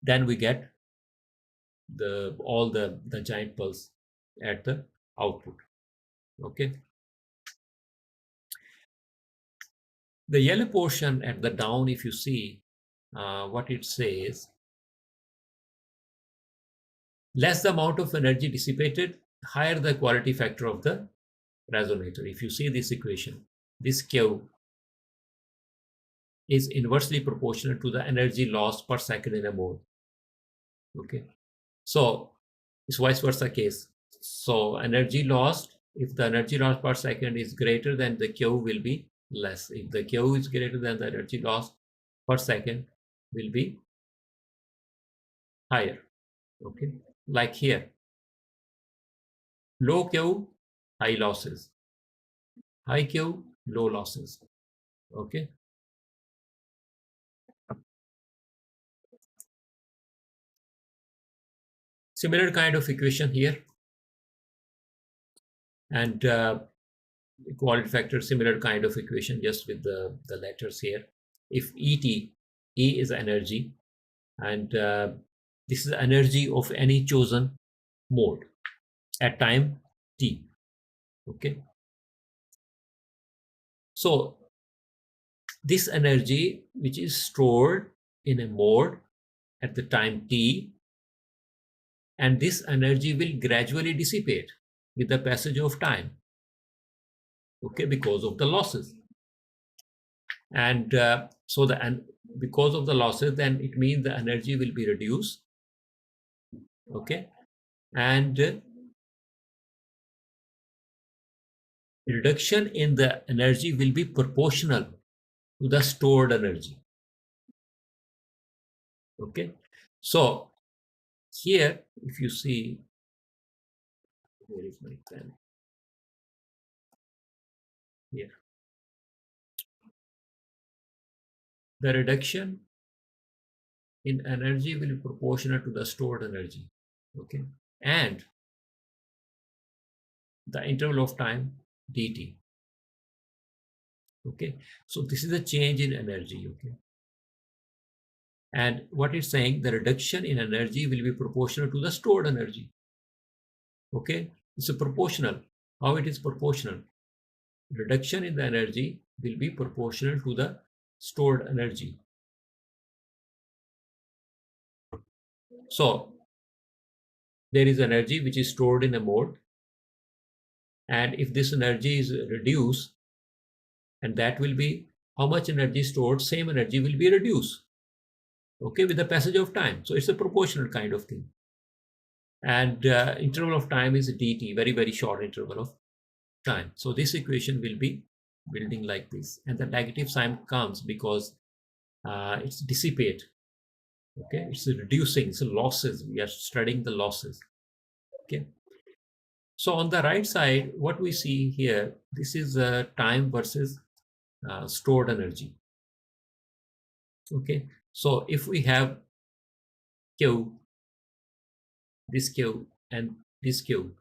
then we get all the giant pulse at the output. Okay, the yellow portion at the down, if you see what it says, less the amount of energy dissipated, higher the quality factor of the resonator. If you see this equation, this Q is inversely proportional to the energy loss per second in a mode. Okay, so it's vice versa case. So energy lost, if the energy loss per second is greater, then the Q will be less. If the Q is greater than the energy loss per second will be higher. Okay, like here, low Q, high losses, high Q, low losses. Okay, similar kind of equation here, and quality factor, similar kind of equation, just with the letters here. If E is energy, and this is energy of any chosen mode at time t. Okay, so this energy which is stored in a mode at the time t, and this energy will gradually dissipate with the passage of time. Okay, because of the losses, and so because of the losses, then it means the energy will be reduced. Okay, and reduction in the energy will be proportional to the stored energy. Okay, so here, if you see, where is my pen? Here. the reduction in energy will be proportional to the stored energy, okay, and the interval of time dt. Okay, so this is a change in energy. Okay, and what it's saying, the reduction in energy will be proportional to the stored energy. Okay, it's a proportional. How it is proportional? Reduction in the energy will be proportional to the stored energy. So there is energy which is stored in a mode, and if this energy is reduced, and that will be how much energy stored, same energy will be reduced, okay, with the passage of time. So it's a proportional kind of thing. And interval of time is dt, very, very short interval of time. So this equation will be building like this, and the negative sign comes because it's dissipate. Okay, it's reducing, so losses, we are studying the losses. Okay, so on the right side, what we see here, this is time versus stored energy. Okay, so if we have q, this q and this q,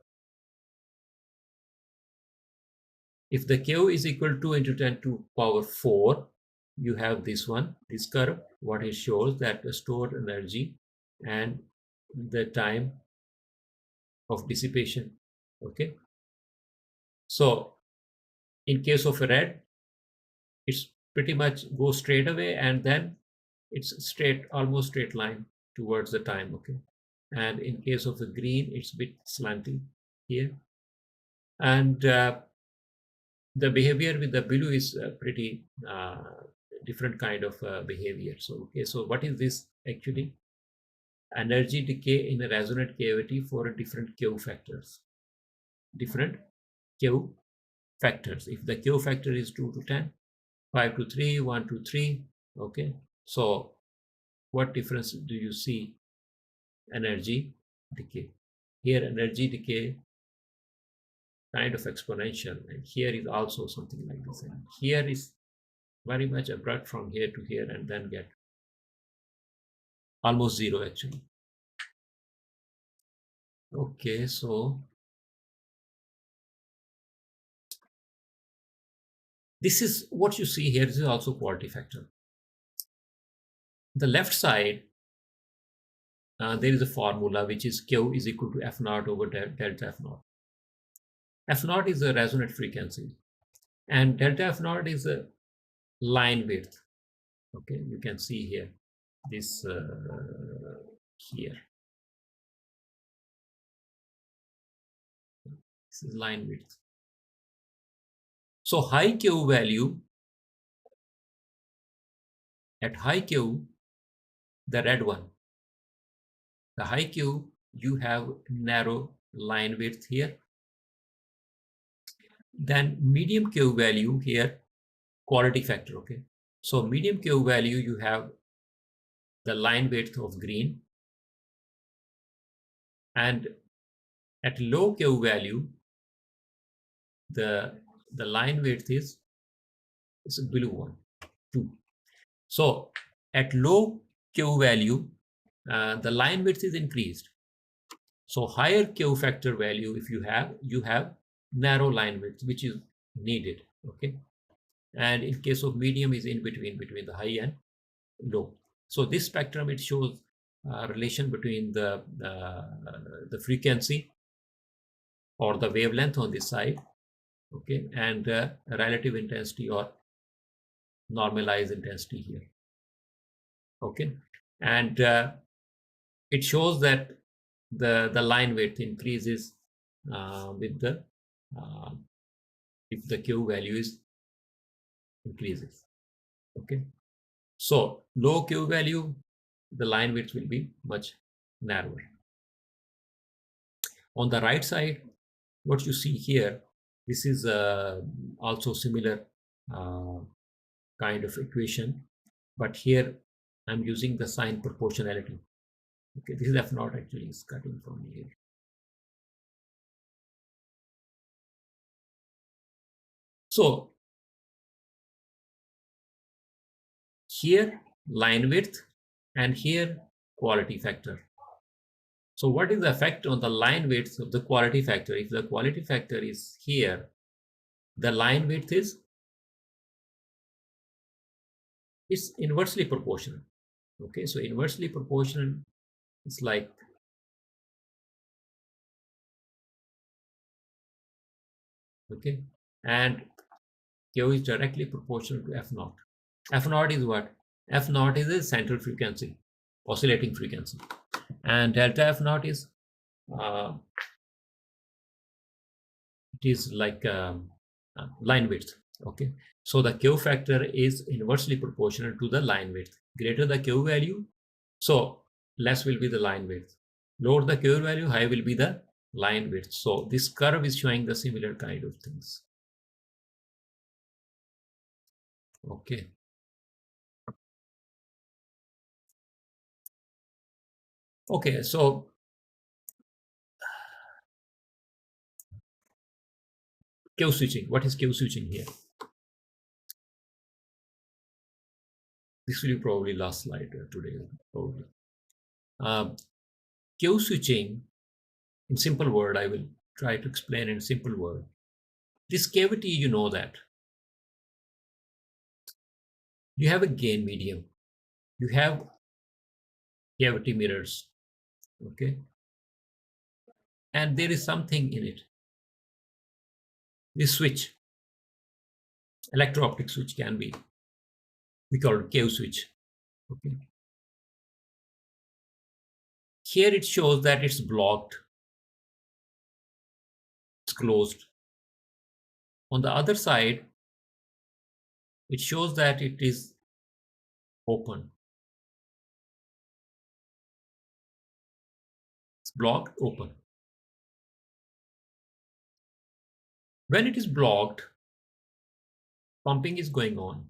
if the q is equal to 10 to power 4, you have this one, this curve, what it shows that the stored energy and the time of dissipation. Okay, so in case of red, it's pretty much goes straight away, and then it's straight, almost straight line towards the time. Okay, and in case of the green, it's a bit slanty here, and the behavior with the blue is pretty different kind of behavior. So okay, so what is this actually? Energy decay in a resonant cavity for different Q factors. Different Q factors. If the Q factor is 2 to 10, 5 to 3, 1 to 3, okay. So what difference do you see? Energy decay. Here energy decay kind of exponential, and here is also something like this. And here is very much abrupt from here to here, and then get almost zero actually. Okay, so this is what you see here. This is also quality factor. The left side, there is a formula which is Q is equal to F naught over delta F naught. F naught is a resonant frequency, and delta F naught is a line width. Okay, you can see here, this here. This is line width. So high Q value, at high Q, the red one, the high Q, you have narrow line width here. Then medium Q value here, quality factor. Okay, so medium Q value, you have the line width of green, and at low Q value, the line width is a blue one, 2. So at low Q value, the line width is increased. So higher Q factor value, if you have narrow line width, which is needed. Okay, and in case of medium is in between the high and low. So this spectrum, it shows relation between the frequency or the wavelength on this side, okay, and relative intensity or normalized intensity here. Okay, and it shows that the line width increases with the if the Q value is increases. Okay, so low Q value, the line width will be much narrower. On the right side, what you see here, this is also similar kind of equation, but here I'm using the sign proportionality. Okay, this is F naught actually is cutting from here. So Here line width and here quality factor. So what is the effect on the line width of the quality factor? If the quality factor is here, the line width is inversely proportional. Okay, so inversely proportional is like okay, and Q is directly proportional to F naught. F naught is what? F naught is a central frequency, oscillating frequency, and delta F naught is it is like line width. Okay, so the Q factor is inversely proportional to the line width. Greater the Q value, so less will be the line width. Lower the Q value, high will be the line width. So this curve is showing the similar kind of things. Okay. Okay, so Q switching. What is Q switching here? This will be probably last slide today, probably. Q switching, in simple word, I will try to explain in simple word. This cavity, you know that. You have a gain medium. You have cavity mirrors. Okay. And there is something in it. This switch, electro-optic switch can be, we call it Q switch. Okay. Here it shows that it's blocked. It's closed. On the other side, it shows that it is open. It's blocked, open. When it is blocked, pumping is going on.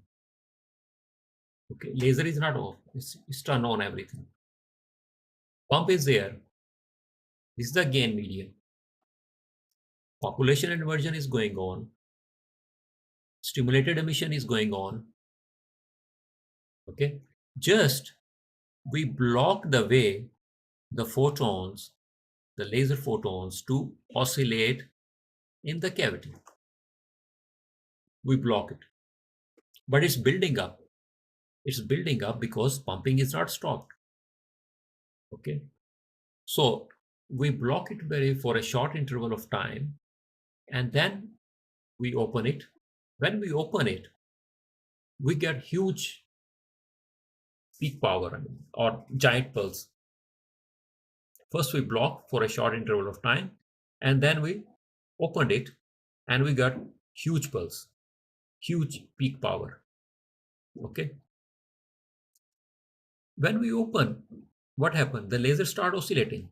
Okay, laser is not off. It's turned on everything. Pump is there. This is the gain medium. Population inversion is going on. Stimulated emission is going on. Okay, just we block the way the photons, the laser photons, to oscillate in the cavity. We block it, but it's building up. It's building up because pumping is not stopped. Okay, so we block it for a short interval of time, and then we open it. When we open it, we get huge peak power, or giant pulse. First we block for a short interval of time, and then we opened it, and we got huge pulse, huge peak power. Okay. When we open, what happened? The laser start oscillating.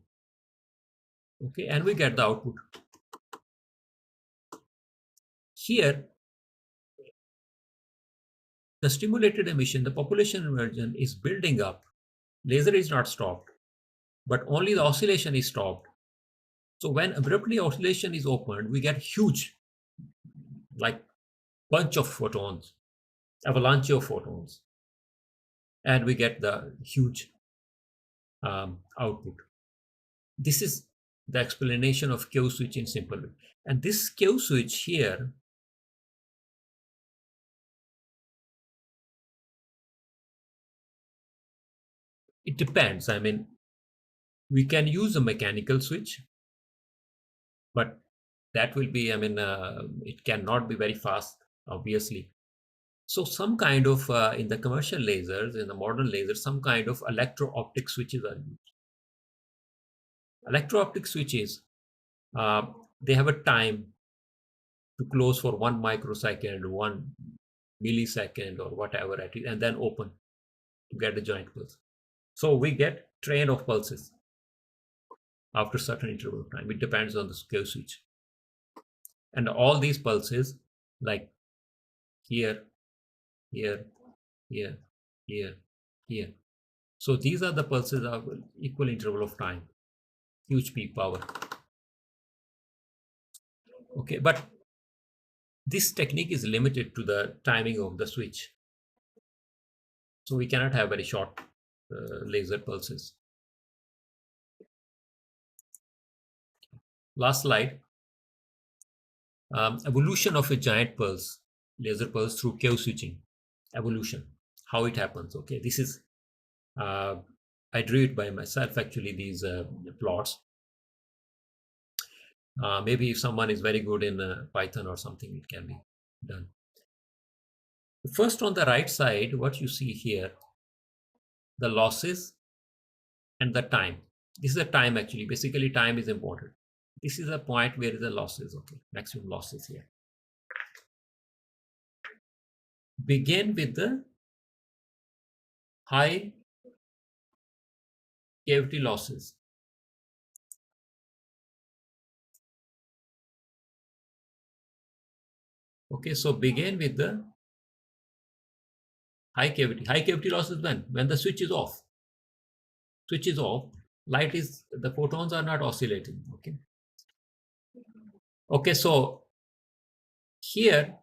Okay, and we get the output. Here, the stimulated emission, the population inversion is building up. Laser is not stopped, but only the oscillation is stopped. So when abruptly oscillation is opened, we get huge, like bunch of photons, avalanche of photons, and we get the huge output. This is the explanation of Q switch in simple way. And this Q switch here it depends. I mean, we can use a mechanical switch, but that will be, it cannot be very fast, obviously. So some kind of, in the commercial lasers, in the modern lasers, some kind of electro-optic switches are used. Electro-optic switches, they have a time to close for 1 microsecond, 1 millisecond, or whatever, and then open to get the joint pulse. So we get train of pulses after certain interval of time. It depends on the Q switch. And all these pulses, like here, here, here, here, here. So these are the pulses of equal interval of time, huge peak power. Okay, but this technique is limited to the timing of the switch. So we cannot have very short laser pulses. Last slide. Evolution of a giant pulse, laser pulse through Q switching. Evolution, how it happens. Okay, this is, I drew it by myself actually, these plots. Maybe if someone is very good in Python or something, it can be done. First, on the right side, what you see here, the losses and the time. This is the time actually. Basically, time is important. This is a point where the losses, okay, maximum losses here. Begin with the high cavity losses. Okay, so begin with the high cavity. High cavity losses when the switch is off. Switch is off, light is, the photons are not oscillating. Okay. Okay, so here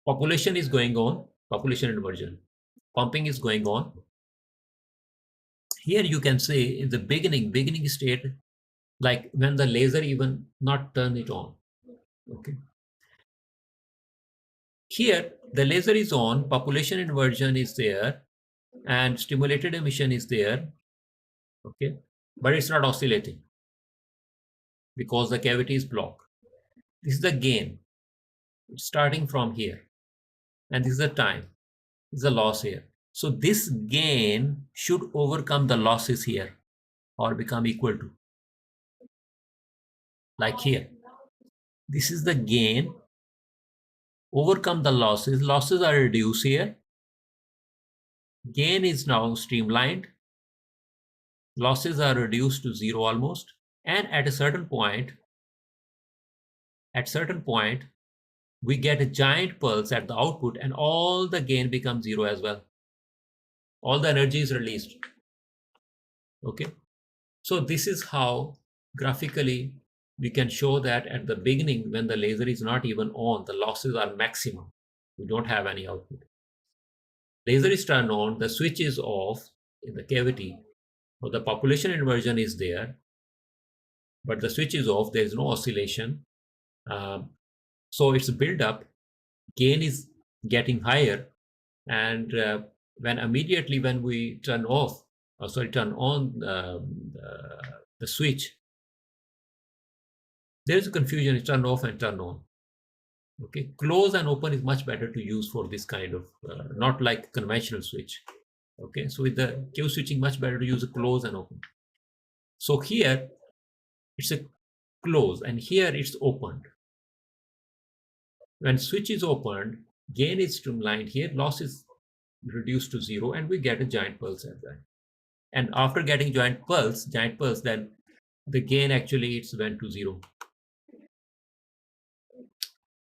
population is going on, population inversion, pumping is going on. Here you can say in the beginning state, like when the laser even not turn it on. Okay. Here the laser is on, population inversion is there, and stimulated emission is there. Okay, but it's not oscillating because the cavity is blocked. This is the gain. It's starting from here, and this is the time. This is the loss here. So this gain should overcome the losses here or become equal to, like here. This is the gain, overcome the losses. Losses are reduced here. Gain is now streamlined. Losses are reduced to zero almost. And at a certain point, we get a giant pulse at the output and all the gain becomes zero as well. All the energy is released. Okay. So this is how graphically we can show that at the beginning, when the laser is not even on, the losses are maximum. We don't have any output. Laser is turned on, the switch is off in the cavity, so the population inversion is there, but the switch is off, there is no oscillation. So it's built up, gain is getting higher, and when we turn on the switch, there is a confusion. It's turn off and turn on. Okay, close and open is much better to use for this kind of, not like conventional switch. Okay, so with the Q switching, much better to use a close and open. So here it's a close and here it's opened. When switch is opened, gain is streamlined here, loss is reduced to zero, and we get a giant pulse at that. And after getting giant pulse, then the gain actually it's went to zero.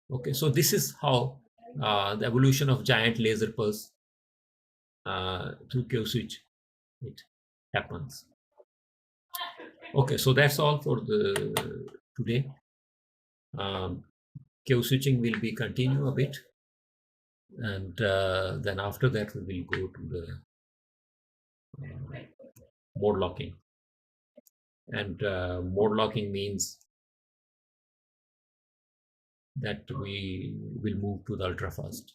Okay, so this is how the evolution of giant laser pulse through Q switch it happens. Okay, so that's all for the today. Q switching will be continue a bit, and then after that we will go to the mode locking. And mode locking means that we will move to the ultrafast.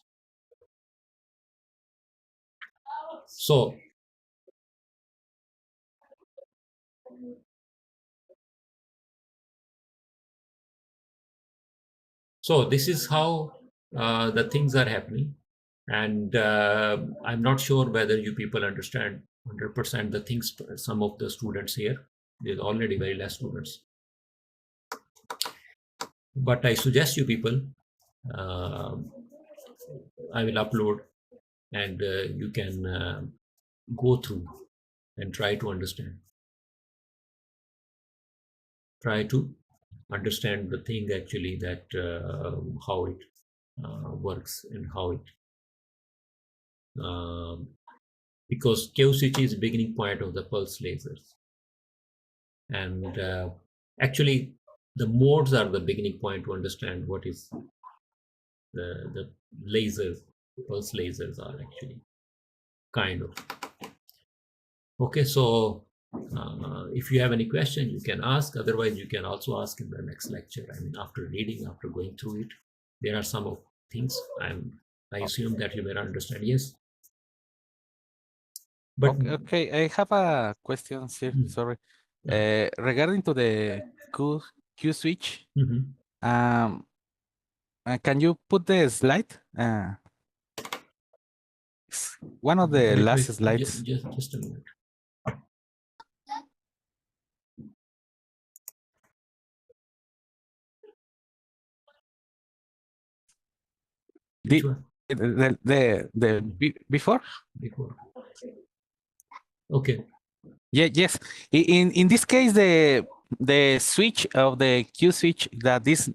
So this is how the things are happening, and I'm not sure whether you people understand 100% the things. Some of the students here, there's already very less students, but I suggest you people, I will upload, and you can go through and try to understand. Try to understand the thing actually, that how it works and how it, because Q switch is beginning point of the pulse lasers, and actually the modes are the beginning point to understand what is the lasers pulse lasers are actually, kind of. Okay, so if you have any question, you can ask. Otherwise, you can also ask in the next lecture. I mean, after reading, after going through it, there are some of things I assume that you may not understand. Yes. But Okay, I have a question, sir. Sorry. Regarding to the Q switch, can you put the slide? One of the last slides. Just a minute. Which one? Before? Before. Okay. Yeah, yes. In this case, the switch of the Q switch that is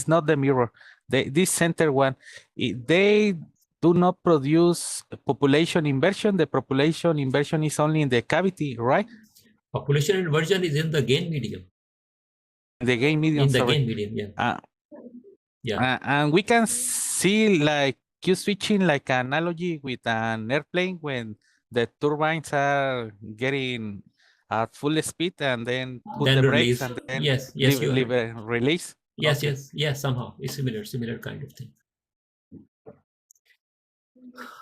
not the mirror, this center one, they do not produce population inversion. The population inversion is only in the cavity, right? Population inversion is in the gain medium. The gain medium. In the sorry. gain medium, yeah. Yeah. And we can see like Q switching like an analogy with an airplane when the turbines are getting at full speed and then put the brakes and then yes, you release. Yes, okay. yes, somehow it's similar kind of thing.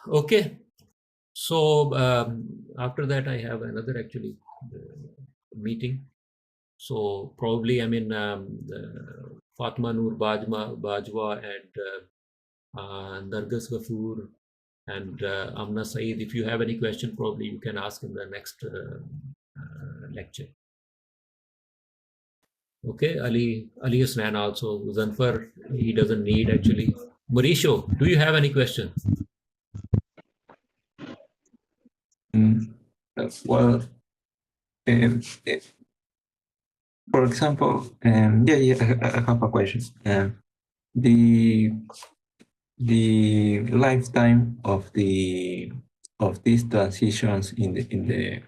Okay, so after that I have another actually meeting. So probably I mean Fatma Noor Bajwa and Nargas Ghafoor and Amna Saeed. If you have any question, probably you can ask in the next lecture. Okay, Ali Usman also. Zanfar, he doesn't need actually. Mauricio, do you have any question? Well, for example, I have a question. The lifetime of these transitions in the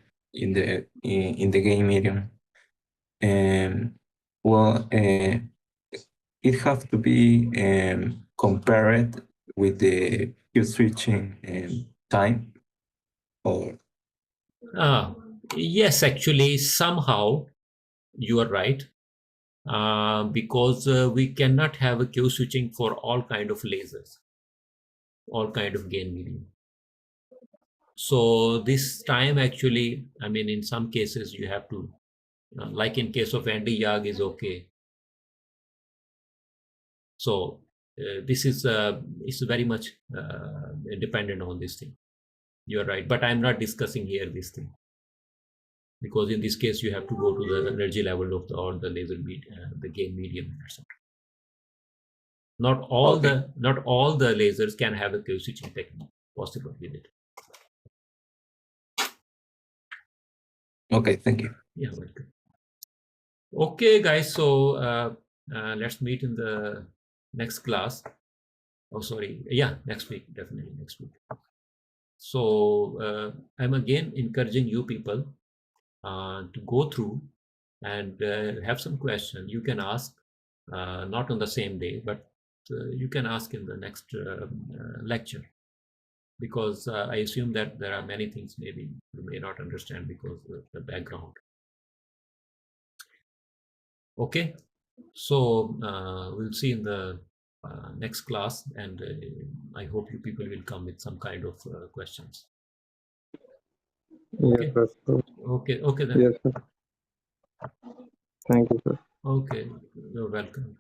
game medium, it have to be compared with the Q switching time, or yes, actually, somehow you are right, because we cannot have a Q switching for all kind of lasers, all kind of gain medium. So this time actually, I mean, in some cases you have to, like in case of Andy Yag is okay. So this is very much dependent on this thing. You're right, but I'm not discussing here this thing, because in this case you have to go to the energy level of all the laser the gain medium, etc. Not all the lasers can have a Q switching technique possible with it. Okay, thank you. Yeah, welcome. Okay, guys. So let's meet in the next class. Oh, sorry. Yeah, next week, definitely next week. So I'm again encouraging you people to go through and have some question. You can ask, not on the same day, but you can ask in the next lecture, because I assume that there are many things maybe you may not understand because of the background. Okay, so we'll see in the next class, and I hope you people will come with some kind of questions. Yes, sir. Okay then. Yes, sir. Thank you, sir. Okay, you're welcome.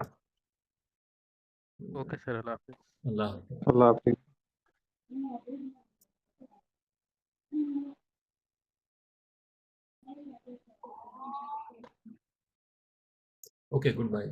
Okay, sir. Allah Hafiz. Allah Hafiz. Allah Hafiz. Okay, goodbye.